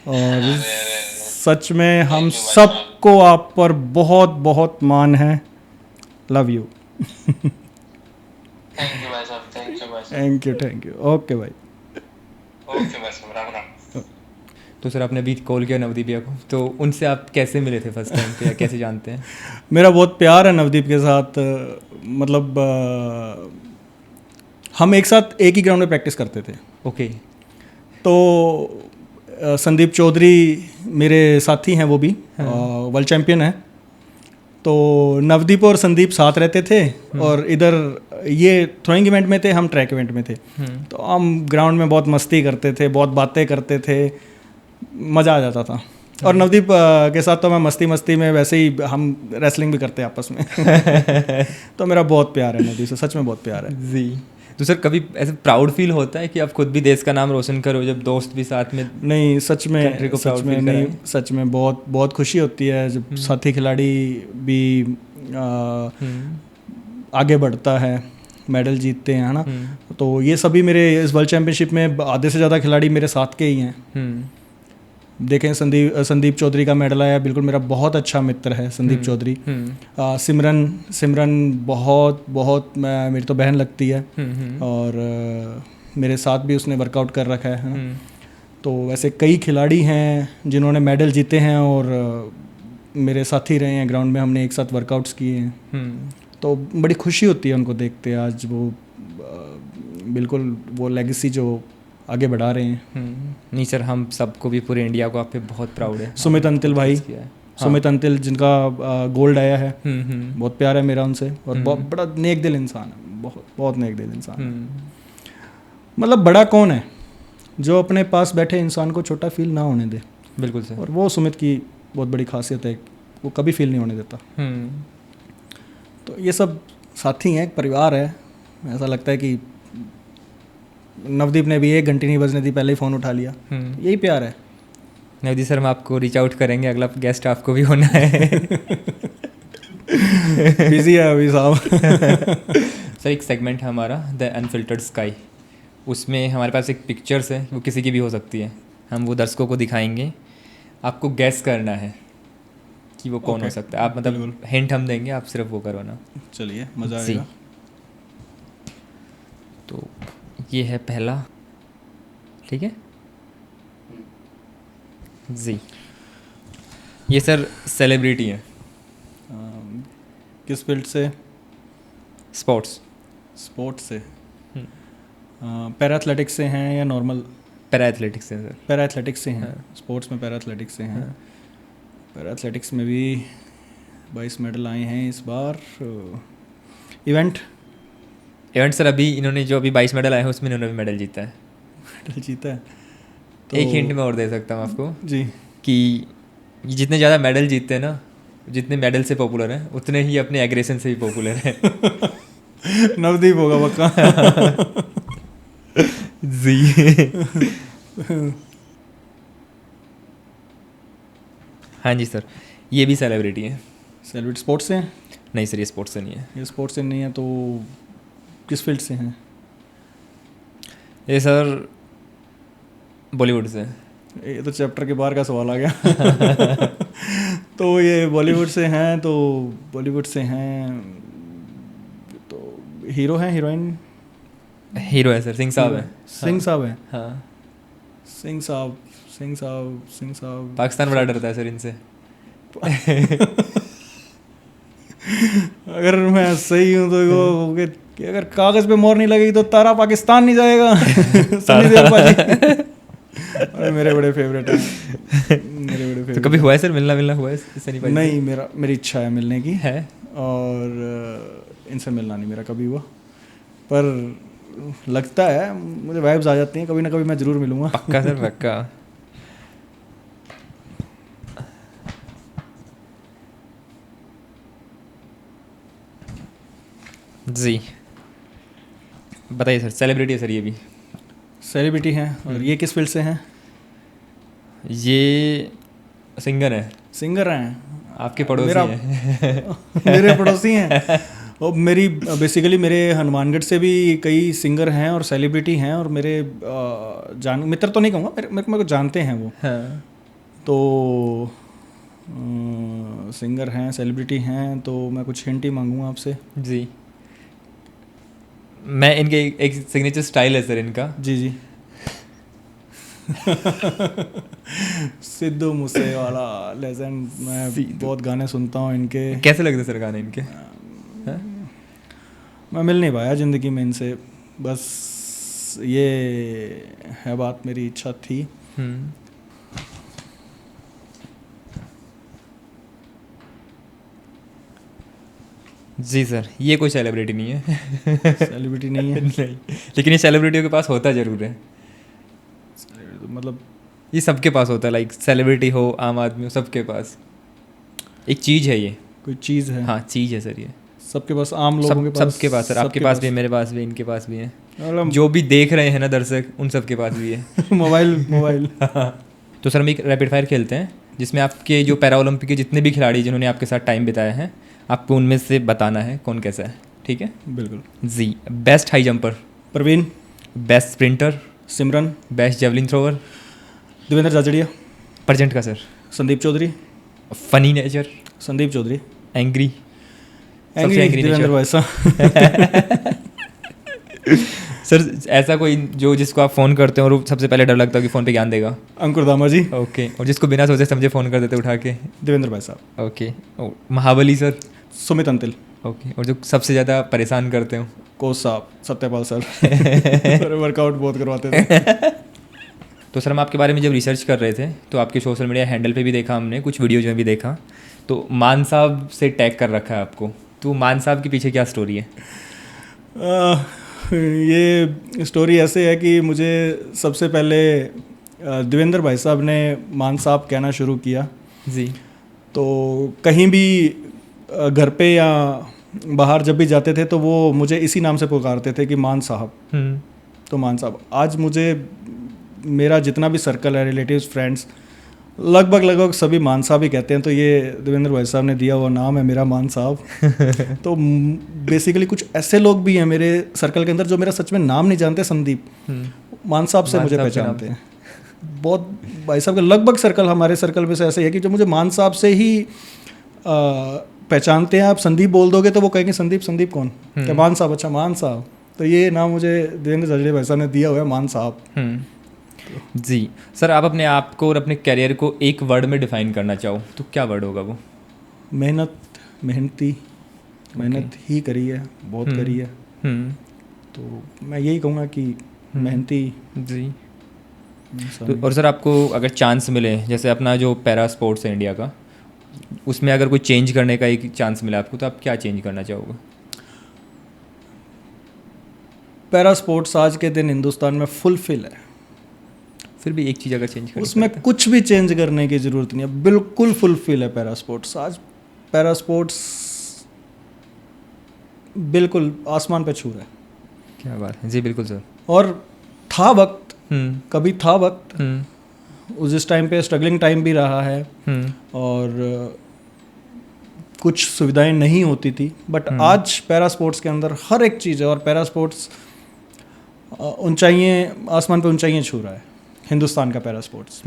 और सच में हम सबको आप पर बहुत बहुत मान है। Love you. थैंक यू भाई साहब, थैंक यू भाई साहब। Thank you, thank you. Okay भाई। ओके भाई साहब, राम राम। तो सर आपने अभी कॉल किया नवदीप भैया को, तो उनसे आप कैसे मिले थे फर्स्ट टाइम पे या कैसे जानते हैं? मेरा बहुत प्यार है नवदीप के साथ। मतलब हम एक साथ एक ही ग्राउंड में प्रैक्टिस करते थे। ओके। तो संदीप चौधरी मेरे साथी हैं, वो भी वर्ल्ड चैम्पियन है। तो नवदीप और संदीप साथ रहते थे और इधर ये थ्रोइंग इवेंट में थे, हम ट्रैक इवेंट में थे। तो हम ग्राउंड में बहुत मस्ती करते थे, बहुत बातें करते थे, मज़ा आ जाता था। और नवदीप के साथ तो मैं मस्ती मस्ती में वैसे ही हम रेसलिंग भी करते हैं आपस में। तो मेरा बहुत प्यार है नवदीप से, सच में बहुत प्यार है जी। तो सर कभी ऐसे प्राउड फील होता है कि आप खुद भी देश का नाम रोशन करो जब दोस्त भी साथ में? नहीं, सच में, country को सच proud में feel नहीं, कराएं? सच में बहुत बहुत खुशी होती है जब साथी खिलाड़ी भी आगे बढ़ता है, मेडल जीतते हैं, है ना। तो ये सभी मेरे इस वर्ल्ड चैम्पियनशिप में आधे से ज़्यादा खिलाड़ी मेरे साथ के ही हैं। देखें, संदीप चौधरी का मेडल आया, बिल्कुल मेरा बहुत अच्छा मित्र है संदीप चौधरी। सिमरन बहुत बहुत मेरी तो बहन लगती है। और मेरे साथ भी उसने वर्कआउट कर रखा है ना। तो वैसे कई खिलाड़ी हैं जिन्होंने मेडल जीते हैं और मेरे साथी रहे हैं ग्राउंड में, हमने एक साथ वर्कआउट्स किए हैं। तो बड़ी खुशी होती है उनको देखते, आज वो बिल्कुल वो लेगेसी जो आगे बढ़ा रहे हैं। नहीं सर, हम सबको भी, पूरे इंडिया को आप पे बहुत प्राउड है। सुमित अंतिल भाई, सुमित अंतिल जिनका गोल्ड आया है, बहुत प्यार है मेरा उनसे। और बहुत बड़ा नेक दिल इंसान है, बहुत बहुत नेक दिल इंसान है। मतलब बड़ा कौन है जो अपने पास बैठे इंसान को छोटा फील ना होने दे। बिल्कुल सर। और वो सुमित की बहुत बड़ी खासियत है, वो कभी फील नहीं होने देता। तो ये सब साथी हैं, एक परिवार है। ऐसा लगता है कि नवदीप ने भी 1 घंटे नहीं बजने दी, पहले ही फ़ोन उठा लिया। यही प्यार है। नवदीप सर, हम आपको रीच आउट करेंगे, अगला गेस्ट आपको भी होना है। बिजी है अभी साहब। सर एक सेगमेंट है हमारा द अनफिल्टर्ड स्काई, उसमें हमारे पास एक पिक्चर्स है, वो किसी की भी हो सकती है, हम वो दर्शकों को दिखाएंगे, आपको गैस करना है कि वो कौन हो सकता है। आप मतलब हिंट हम देंगे, आप सिर्फ वो करो ना। चलिए, मज़ा आएगा। तो ये है पहला, ठीक है जी। ये सर सेलिब्रिटी है। किस फील्ड से? स्पोर्ट्स से। पैरा एथलेटिक्स से हैं या नॉर्मल? पैरा एथलेटिक्स से सर। पैरा एथलेटिक्स से हैं। स्पोर्ट्स में पैरा एथलेटिक्स से हैं। पैरा एथलेटिक्स में भी 22 मेडल आए हैं इस बार। इवेंट सर अभी इन्होंने जो अभी 22 मेडल आए हैं उसमें इन्होंने भी मेडल जीता है। मेडल जीता है तो एक हिंट मैं और दे सकता हूँ आपको जी, कि ये जितने ज़्यादा मेडल जीतते हैं ना, जितने मेडल से पॉपुलर हैं, उतने ही अपने एग्रेशन से भी पॉपुलर हैं। नवदीप होगा पक्का। जी। हाँ जी सर, ये भी सेलिब्रिटी है। सेलिब्रिटी स्पोर्ट्स से हैं? नहीं सर, ये स्पोर्ट्स से नहीं है। ये स्पोर्ट्स से नहीं है तो किस फील्ड से हैं? ये सर बॉलीवुड से। ये तो चैप्टर के बाहर का सवाल आ गया। तो ये बॉलीवुड से हैं, तो बॉलीवुड से हैं तो हीरो हैं, हीरोइन? हीरो है सर, सिंह साहब है। सिंह साहब है? हाँ, सिंह साहब। पाकिस्तान बड़ा डरता है सर इनसे। अगर मैं सही हूँ तो वो कि अगर कागज़ पे मोहर नहीं लगेगी तो तारा पाकिस्तान नहीं जाएगा। सनी देओल पाजी अरे मेरे बड़े फेवरेट हैं, मेरे बड़े तो फेवरेट। कभी हुआ है सर, मिलना हुआ है सनी पाजी से? नहीं, मेरी इच्छा है मिलने की, है। और इनसे मिलना नहीं मेरा कभी हुआ, पर लगता है मुझे वाइब्स आ जाती हैं, कभी ना कभी मैं ज़रूर मिलूँगा। पक्का सर, पक्का। जी बताइए सर, सेलिब्रिटी है सर ये भी? सेलिब्रिटी हैं। और ये किस फील्ड से हैं? ये सिंगर है। सिंगर हैं? आपके पड़ोसी मेरा- हैं। मेरे पड़ोसी हैं। और मेरी बेसिकली मेरे हनुमानगढ़ से भी कई सिंगर हैं और सेलिब्रिटी हैं, और मेरे जान मित्र तो नहीं कहूँगा, मेरे को जानते हैं वो। हाँ। तो सिंगर हैं, सेलिब्रिटी हैं, तो मैं कुछ हिंट ही मांगूंगा आपसे। जी, मैं इनके एक सिग्नेचर स्टाइल है सर इनका। जी जी। सिद्धू मूसेवाला लेजेंड, मैं बहुत गाने सुनता हूँ इनके। कैसे लगते सर गाने इनके? हाँ? मैं मिल नहीं पाया ज़िंदगी में इनसे, बस ये है बात, मेरी इच्छा थी। जी सर, ये कोई सेलिब्रिटी नहीं है। सेलिब्रिटी नहीं है? नहीं, लेकिन ये सेलिब्रिटियों के पास होता ज़रूर है। मतलब ये सबके पास होता है, लाइक सेलिब्रिटी हो, आम आदमी हो, सबके पास एक चीज़ है ये। कोई चीज़ है? हाँ, चीज़ है सर ये। सबके पास, आम लोगों के पास? सबके पास सर, आपके सबके पास भी है, मेरे पास भी है, इनके पास भी है। मतलब जो भी देख रहे हैं ना दर्शक, उन सबके पास भी है। मोबाइल। तो सर हम एक रैपिड फायर खेलते हैं, जिसमें आपके जो पैरा ओलंपिक के जितने भी खिलाड़ी जिन्होंने आपके साथ टाइम बिताया है, आपको उनमें से बताना है कौन कैसा है। ठीक है? बिल्कुल। जी, best high jumper? Praveen. Best sprinter? Simran. Best javelin thrower? Devendra Jhajharia. Present का sir? Sandeep Chaudhary. Funny nature? Sandeep Chaudhary. Angry? Angry Devendra वैसा। सर ऐसा कोई जो जिसको आप फ़ोन करते हो और सबसे पहले डर लगता है कि फ़ोन पे ज्ञान देगा? अंकुर दामा जी। ओके, और जिसको बिना सोचे समझे फ़ोन कर देते उठा के? देवेंद्र भाई साहब। ओके, महाबली सर? सुमित अंतिल। ओके, और जो सबसे ज़्यादा परेशान करते हो? कोच साहब, सत्यपाल सर। वर्कआउट बहुत करवाते थे। तो सर हम आपके बारे में जब रिसर्च कर रहे थे तो आपके सोशल मीडिया हैंडल पे भी देखा हमने, कुछ वीडियोज में भी देखा, तो मान साहब से टैग कर रखा है आपको। तो मान साहब के पीछे क्या स्टोरी है? ये स्टोरी ऐसे है कि मुझे सबसे पहले देवेंद्र भाई साहब ने मान साहब कहना शुरू किया। जी। तो कहीं भी घर पे या बाहर जब भी जाते थे तो वो मुझे इसी नाम से पुकारते थे कि मान साहब। तो मान साहब, आज मुझे मेरा जितना भी सर्कल है, रिलेटिव्स, फ्रेंड्स, लगभग सभी मान साहब ही कहते हैं। तो ये देवेंद्र भाई साहब ने दिया हुआ नाम है मेरा, मान साहब। तो बेसिकली कुछ ऐसे लोग भी हैं मेरे सर्कल के अंदर जो मेरा सच में नाम नहीं जानते। संदीप मान साहब से मुझे पहचानते हैं। बहुत भाई साहब का लगभग सर्कल, हमारे सर्कल में से ऐसे है कि जो मुझे मान साहब से ही पहचानते हैं। आप संदीप बोल दोगे तो वो कहेंगे संदीप कौन? क्या मान साहब? अच्छा, मान साहब। तो ये नाम मुझे देवेंद्र जाजड़िया भाई साहब ने दिया हुआ है, मान साहब। जी सर, आप अपने आप को और अपने करियर को एक वर्ड में डिफाइन करना चाहो तो क्या वर्ड होगा वो? मेहनत ही करी है, बहुत करी है। तो मैं यही कहूँगा कि मेहनती। जी। तो और सर आपको अगर चांस मिले, जैसे अपना जो पैरा स्पोर्ट्स है इंडिया का, उसमें अगर कोई चेंज करने का एक चांस मिला आपको, तो आप क्या चेंज करना चाहोगे? पैरा स्पोर्ट्स आज के दिन हिंदुस्तान में फुलफिल है। फिर भी एक चीज़ अगर चेंज करनी उसमें कुछ भी चेंज करने की ज़रूरत नहीं है, बिल्कुल फुलफिल है पैरा स्पोर्ट्स। आज पैरा स्पोर्ट्स बिल्कुल आसमान पे छू रहा है। क्या बात है। जी बिल्कुल सर। और था वक्त, कभी था वक्त, उस टाइम पे स्ट्रगलिंग टाइम भी रहा है, और कुछ सुविधाएं नहीं होती थी, बट आज पैरा स्पोर्ट्स के अंदर हर एक चीज़ है, और पैरा स्पोर्ट्स ऊंचाइयाँ, आसमान पे ऊंचाइयाँ छू रहा है हिंदुस्तान का पैरा स्पोर्ट्स।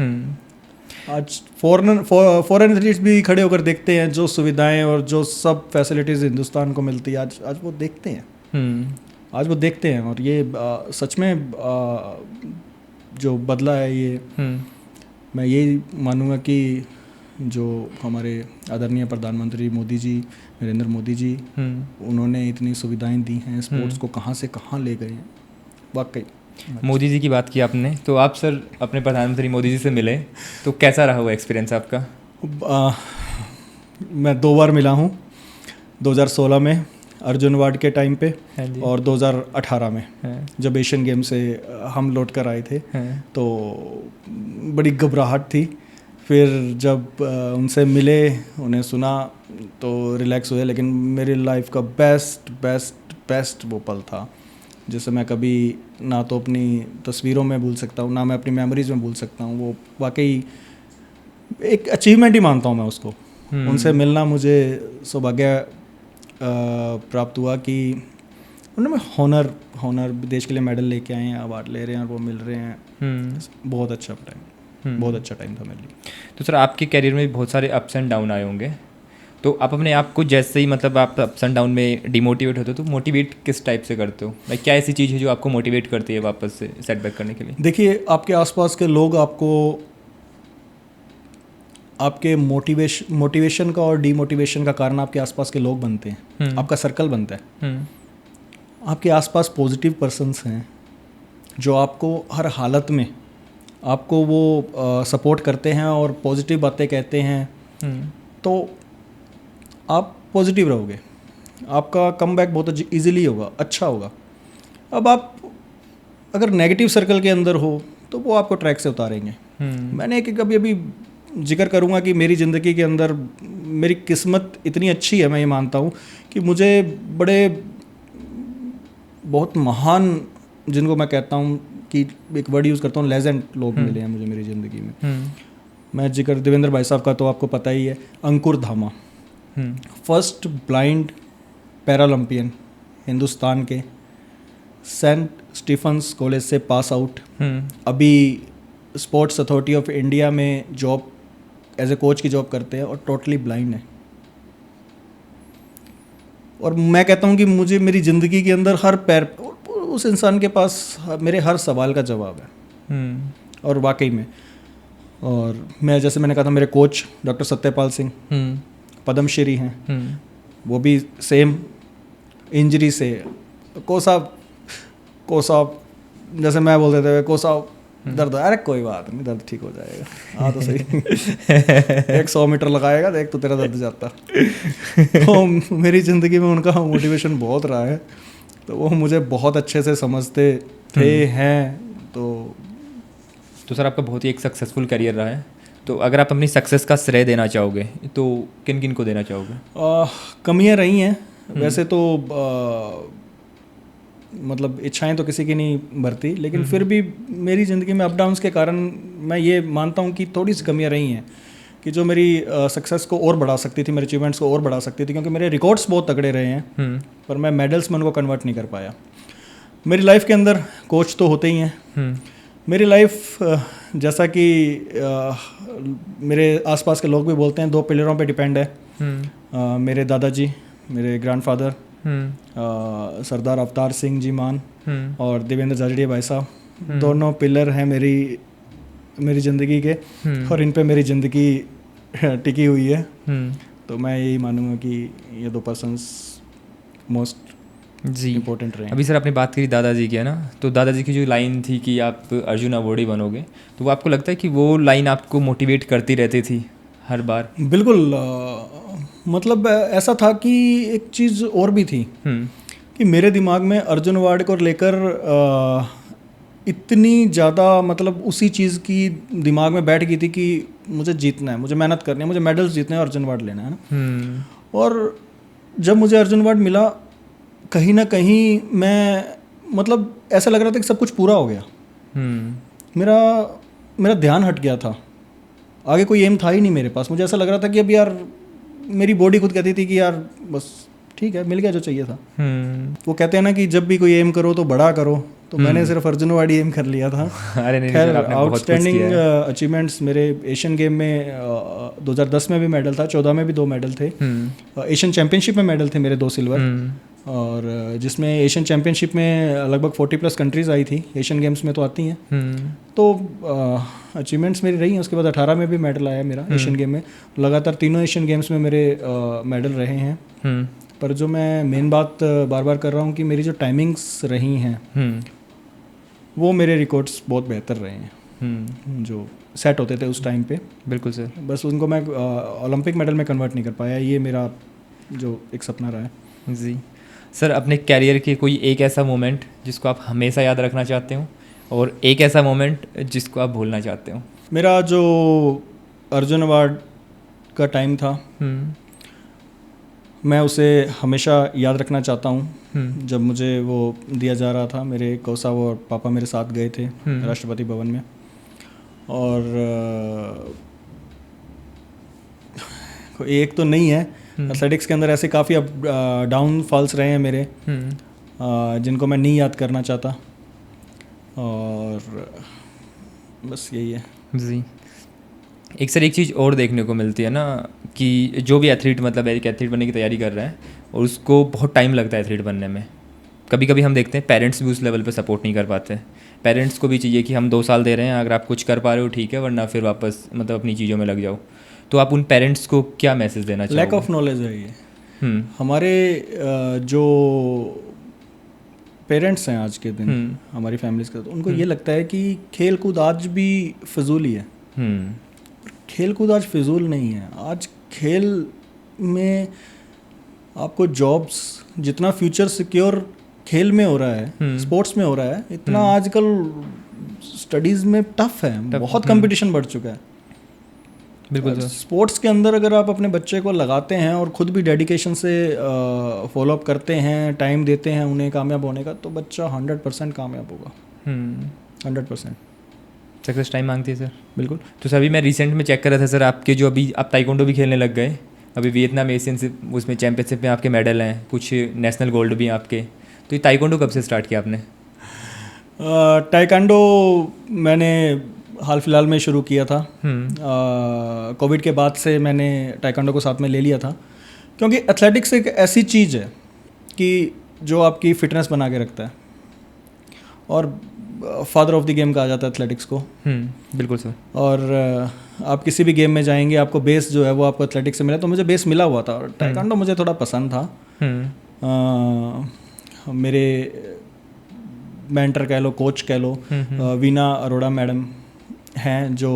आज फॉरेन एथलीट्स भी खड़े होकर देखते हैं जो सुविधाएं और जो सब फैसिलिटीज़ हिंदुस्तान को मिलती है, आज वो देखते हैं। आज वो देखते हैं, और ये सच में जो बदला है ये, मैं यही मानूंगा कि जो हमारे आदरणीय प्रधानमंत्री मोदी जी, नरेंद्र मोदी जी, उन्होंने इतनी सुविधाएं दी हैं, स्पोर्ट्स को कहाँ से कहाँ ले गए हैं, वाकई। मोदी जी की बात की आपने, तो आप सर अपने प्रधानमंत्री मोदी जी से मिले, तो कैसा रहा वो एक्सपीरियंस आपका? मैं 2 बार मिला हूँ, 2016 में अर्जुन अवार्ड के टाइम पे, हाँ जी। और 2018 में हाँ। जब एशियन गेम से हम लौट कर आए थे। हाँ। तो बड़ी घबराहट थी, फिर जब उनसे मिले, उन्हें सुना तो रिलैक्स हुए। लेकिन मेरी लाइफ का बेस्ट बेस्ट बेस्ट वो पल था, जिसे मैं कभी ना तो अपनी तस्वीरों में भूल सकता हूँ, ना मैं अपनी मेमोरीज में भूल सकता हूँ। वो वाकई एक अचीवमेंट ही मानता हूँ मैं उसको। उनसे मिलना मुझे सौभाग्य प्राप्त हुआ कि उन्होंने हॉनर देश के लिए मेडल लेके आए हैं, अवार्ड ले रहे हैं और वो मिल रहे हैं। बहुत अच्छा टाइम, बहुत अच्छा टाइम था मेरे लिए। तो सर आपके करियर में बहुत सारे अप्स एंड डाउन आए होंगे, तो आप अपने आप को जैसे ही मतलब आप अप्स एंड डाउन में डिमोटिवेट होते हो, तो मोटिवेट किस टाइप से करते हो? लाइक क्या ऐसी चीज़ है जो आपको मोटिवेट करती है वापस से सेटबैक करने के लिए? देखिए, आपके आसपास के लोग आपको आपके मोटिवेशन का और डीमोटिवेशन का कारण आपके आसपास के लोग बनते हैं, आपका सर्कल बनता है। आपके आसपास पॉजिटिव पर्सन्स हैं जो आपको हर हालत में आपको वो सपोर्ट करते हैं और पॉजिटिव बातें कहते हैं, तो आप पॉजिटिव रहोगे, आपका कमबैक बहुत ईजिली होगा, अच्छा होगा। अब आप अगर नेगेटिव सर्कल के अंदर हो तो वो आपको ट्रैक से उतारेंगे। मैंने एक कभी अभी जिक्र करूँगा कि मेरी ज़िंदगी के अंदर मेरी किस्मत इतनी अच्छी है, मैं ये मानता हूँ कि मुझे बहुत महान, जिनको मैं कहता हूँ कि एक वर्ड यूज़ करता हूँ, लेजेंड लोग मिले हैं मुझे मेरी ज़िंदगी में। मैं जिक्र देवेंद्र भाई साहब का तो आपको पता ही है, अंकुर धामा, फर्स्ट ब्लाइंड पैरालंपियन हिंदुस्तान के, सेंट स्टीफन्स कॉलेज से पास आउट, अभी स्पोर्ट्स अथॉरिटी ऑफ इंडिया में जॉब एज ए कोच की जॉब करते हैं और टोटली ब्लाइंड है। और मैं कहता हूँ कि मुझे मेरी ज़िंदगी के अंदर हर पैर, उस इंसान के पास मेरे हर सवाल का जवाब है। और वाकई में, और मैं जैसे मैंने कहा था, मेरे कोच डॉक्टर सत्यपाल सिंह पद्मश्री हैं, वो भी सेम इंजरी से, कोसा जैसे मैं बोल देते थे, कोसा दर्द, अरे कोई बात नहीं, दर्द ठीक हो जाएगा, हाँ तो सही 100 मीटर लगाएगा देख तो तेरा दर्द जाता। तो मेरी ज़िंदगी में उनका मोटिवेशन बहुत रहा है, तो वो मुझे बहुत अच्छे से समझते थे हैं। तो सर आपका बहुत ही एक सक्सेसफुल करियर रहा है, तो अगर आप अपनी सक्सेस का श्रेय देना चाहोगे तो किन किन को देना चाहोगे? कमियां रही हैं वैसे तो, मतलब इच्छाएं तो किसी की नहीं भरती, लेकिन फिर भी मेरी ज़िंदगी में अप डाउन्स के कारण मैं ये मानता हूँ कि थोड़ी सी कमियां रही हैं कि जो मेरी सक्सेस को और बढ़ा सकती थी, मेरे अचीवमेंट्स को और बढ़ा सकती थी, क्योंकि मेरे रिकॉर्ड्स बहुत तगड़े रहे हैं, पर मैं मेडल्स में उनको कन्वर्ट नहीं कर पाया। मेरी लाइफ के अंदर कोच तो होते ही हैं। मेरी लाइफ जैसा कि मेरे आसपास के लोग भी बोलते हैं, 2 पिलरों पे डिपेंड है। मेरे दादाजी, मेरे ग्रैंडफादर सरदार अवतार सिंह जी मान और देवेंद्र झाझड़िया भाई साहब, दोनों पिलर हैं मेरी ज़िंदगी के, और इन पे मेरी ज़िंदगी टिकी हुई है। तो मैं यही मानूंगा कि ये 2 पर्सन्स मोस्ट जी इम्पोर्टेंट रहे। अभी सर आपने बात करी दादाजी की, है ना, तो दादाजी की जो लाइन थी कि आप अर्जुन अवॉर्डी बनोगे, तो वो आपको लगता है कि वो लाइन आपको मोटिवेट करती रहती थी हर बार? बिल्कुल, मतलब ऐसा था कि एक चीज़ और भी थी कि मेरे दिमाग में अर्जुन अवार्ड को लेकर इतनी ज़्यादा, मतलब उसी चीज़ की दिमाग में बैठ गई थी कि मुझे जीतना है, मुझे मेहनत करनी है, मुझे मेडल्स जीतने हैं, अर्जुन अवार्ड लेना है ना। और जब मुझे अर्जुन अवार्ड मिला, कहीं ना कहीं मैं, मतलब ऐसा लग रहा था कि सब कुछ पूरा हो गया। मेरा ध्यान हट गया था, आगे कोई एम था ही नहीं मेरे पास। मुझे ऐसा लग रहा था कि अब यार मेरी बॉडी खुद कहती थी कि यार बस ठीक है, मिल गया जो चाहिए था। वो कहते हैं ना कि जब भी कोई एम करो तो बड़ा करो, तो मैंने सिर्फ अर्जुन अवार्ड एम कर लिया था। खैर, आउटस्टैंडिंग अचीवमेंट्स मेरे एशियन गेम में 2010 में भी मेडल था, 14 में भी 2 मेडल थे, एशियन चैंपियनशिप में मेडल थे मेरे 2 सिल्वर, और जिसमें एशियन चैम्पियनशिप में लगभग 40+ कंट्रीज़ आई थी, एशियन गेम्स में तो आती हैं। तो अचीवमेंट्स मेरी रही हैं। उसके बाद 18 में भी मेडल आया मेरा एशियन गेम में। लगातार तीनों एशियन गेम्स में मेरे मेडल रहे हैं। पर जो मैं मेन बात बार बार कर रहा हूँ कि मेरी जो टाइमिंग्स रही हैं वो मेरे रिकॉर्ड्स बहुत बेहतर रहे हैं जो सेट होते थे उस टाइम पे। बिल्कुल सर। बस उनको मैं ओलंपिक मेडल में कन्वर्ट नहीं कर पाया, ये मेरा जो एक सपना रहा है। जी सर, अपने कैरियर के कोई एक ऐसा मोमेंट जिसको आप हमेशा याद रखना चाहते हो और एक ऐसा मोमेंट जिसको आप भूलना चाहते हो? मेरा जो अर्जुन अवार्ड का टाइम था मैं उसे हमेशा याद रखना चाहता हूँ। जब मुझे वो दिया जा रहा था, मेरे कोसा और पापा मेरे साथ गए थे राष्ट्रपति भवन में, और एक तो नहीं है, एथलेटिक्स के अंदर ऐसे काफ़ी अप डाउन फॉल्स रहे हैं मेरे जिनको मैं नहीं याद करना चाहता, और बस यही है। जी, एक सर एक चीज़ और देखने को मिलती है ना कि जो भी एथलीट मतलब एक एथलीट बनने की तैयारी कर रहा है और उसको बहुत टाइम लगता है एथलीट बनने में। कभी कभी हम देखते हैं पेरेंट्स भी उस लेवल पे सपोर्ट नहीं कर पाते। पेरेंट्स को भी चाहिए कि हम 2 साल दे रहे हैं, अगर आप कुछ कर पा रहे हो ठीक है, वरना फिर वापस मतलब अपनी चीज़ों में लग जाओ। तो आप उन पेरेंट्स को क्या मैसेज देना चाहोगे? लैक ऑफ नॉलेज है ये। हमारे जो पेरेंट्स हैं आज के दिन हमारी फैमिलीज के, तो उनको ये लगता है कि खेल कूद आज भी फिजूल ही है। खेल कूद आज फिजूल नहीं है। आज खेल में आपको जॉब्स, जितना फ्यूचर सिक्योर खेल में हो रहा है, स्पोर्ट्स में हो रहा है, इतना आजकल स्टडीज़ में टफ है, बहुत कंपटीशन बढ़ चुका है। बिल्कुल। स्पोर्ट्स के अंदर अगर आप अपने बच्चे को लगाते हैं और ख़ुद भी डेडिकेशन से फॉलोअप करते हैं, टाइम देते हैं उन्हें कामयाब होने का, तो बच्चा 100% कामयाब होगा। 100% सक्सेस टाइम मांगती है सर। बिल्कुल। तो सर अभी मैं रिसेंट में चेक कर रहा था सर, आपके जो अभी आप ताइक्वांडो भी खेलने लग गए, अभी वियतनाम एशियन उसमें चैंपियनशिप में आपके मेडल हैं, कुछ नेशनल गोल्ड भी हैं आपके। तो ये ताइक्वांडो कब से स्टार्ट किया आपने? ताइक्वांडो मैंने हाल फिलहाल में शुरू किया था। कोविड के बाद से मैंने ताइक्वांडो को साथ में ले लिया था, क्योंकि एथलेटिक्स एक ऐसी चीज़ है कि जो आपकी फ़िटनेस बना के रखता है, और फादर ऑफ द गेम कहा जाता है एथलेटिक्स को। बिल्कुल सर। और आप किसी भी गेम में जाएंगे, आपको बेस जो है वो आपको एथलेटिक्स से मिला। तो मुझे बेस मिला हुआ था और ताइक्वांडो मुझे थोड़ा पसंद था। मेरे मेंटर कह लो, कोच कह लो, वीना अरोड़ा मैडम हैं जो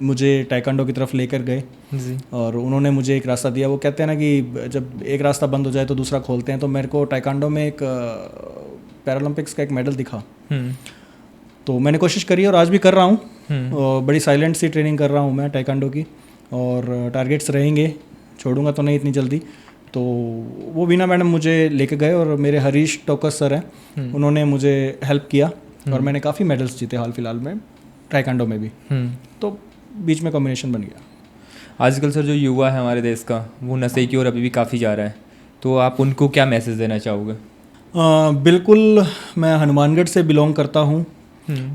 मुझे ताइक्वांडो की तरफ लेकर गए जी। और उन्होंने मुझे एक रास्ता दिया। वो कहते हैं ना कि जब एक रास्ता बंद हो जाए तो दूसरा खोलते हैं। तो मेरे को ताइक्वांडो में एक पैरालंपिक्स का एक मेडल दिखा, तो मैंने कोशिश करी और आज भी कर रहा हूँ। और बड़ी साइलेंट सी ट्रेनिंग कर रहा हूँ मैं ताइक्वांडो की, और टारगेट्स रहेंगे, छोड़ूंगा तो नहीं इतनी जल्दी। तो वो वीना मैडम मुझे लेके गए, और मेरे हरीश टोकस सर हैं, उन्होंने मुझे हेल्प किया, और मैंने काफ़ी मेडल्स जीते हाल फिलहाल में ताइक्वांडो में भी। तो बीच में कॉम्बिनेशन बन गया। आजकल सर जो युवा है हमारे देश का, वो नशे की ओर अभी भी काफ़ी जा रहा है, तो आप उनको क्या मैसेज देना चाहोगे? बिल्कुल, मैं हनुमानगढ़ से बिलोंग करता हूँ,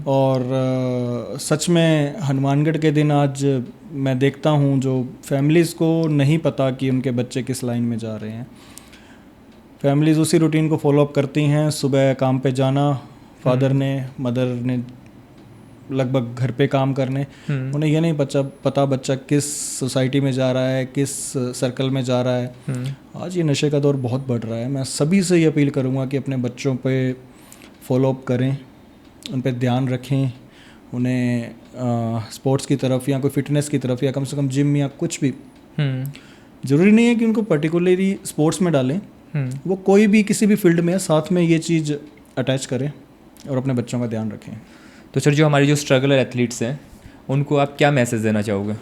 और सच में हनुमानगढ़ के दिन आज मैं देखता हूँ जो फैमिलीज़ को नहीं पता कि उनके बच्चे किस लाइन में जा रहे हैं। फैमिलीज़ उसी रूटीन को फॉलोअप करती हैं, सुबह काम पे जाना, फादर ने, मदर ने लगभग घर पे काम करने, उन्हें यह नहीं पता बच्चा किस सोसाइटी में जा रहा है, किस सर्कल में जा रहा है। आज ये नशे का दौर बहुत बढ़ रहा है। मैं सभी से ये अपील करूँगा कि अपने बच्चों पे फॉलोअप करें, उन पे ध्यान रखें, उन्हें स्पोर्ट्स की तरफ या कोई फिटनेस की तरफ या कम से कम जिम या कुछ भी, ज़रूरी नहीं है कि उनको पर्टिकुलरली स्पोर्ट्स में डालें, वो कोई भी किसी भी फील्ड में साथ में ये चीज़ अटैच करें और अपने बच्चों का ध्यान रखें। तो सर जो हमारी जो स्ट्रगलर एथलीट्स हैं उनको आप क्या मैसेज देना चाहोगे?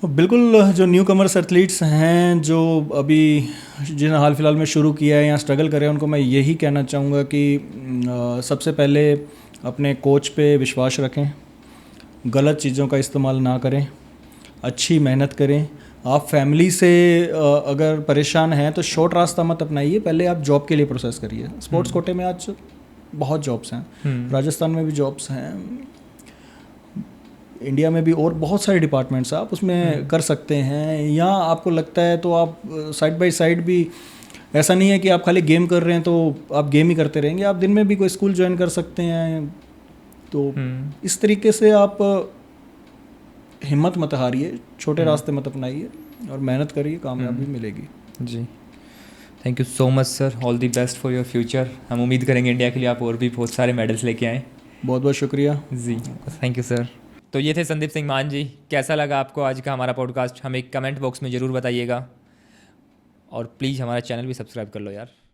बिल्कुल, जो न्यू कमर्स एथलीट्स हैं, जो अभी जिन्हें हाल फिलहाल में शुरू किया है या स्ट्रगल कर रहे हैं, उनको मैं यही कहना चाहूँगा कि सबसे पहले अपने कोच पे विश्वास रखें, गलत चीज़ों का इस्तेमाल ना करें, अच्छी मेहनत करें। आप फैमिली से अगर परेशान हैं तो शॉर्ट रास्ता मत अपनाइए, पहले आप जॉब के लिए प्रोसेस करिए। स्पोर्ट्स कोटे में आज बहुत जॉब्स हैं, राजस्थान में भी जॉब्स हैं, इंडिया में भी, और बहुत सारे डिपार्टमेंट्स आप उसमें कर सकते हैं। या आपको लगता है तो आप साइड बाय साइड भी ऐसा नहीं है कि आप खाली गेम कर रहे हैं तो आप गेम ही करते रहेंगे, आप दिन में भी कोई स्कूल ज्वाइन कर सकते हैं। तो इस तरीके से आप हिम्मत मत हारिए, छोटे रास्ते मत अपनाइए और मेहनत करिए, कामयाबी मिलेगी। जी, thank you so much sir, all the best for your future. हम उम्मीद करेंगे इंडिया के लिए आप और भी बहुत सारे मेडल्स लेके आएँ। बहुत बहुत शुक्रिया जी, थैंक यू सर। तो ये थे संदीप सिंह मान जी। कैसा लगा आपको आज का हमारा पॉडकास्ट, हमें कमेंट बॉक्स में ज़रूर बताइएगा और प्लीज़ हमारा चैनल भी सब्सक्राइब कर लो यार।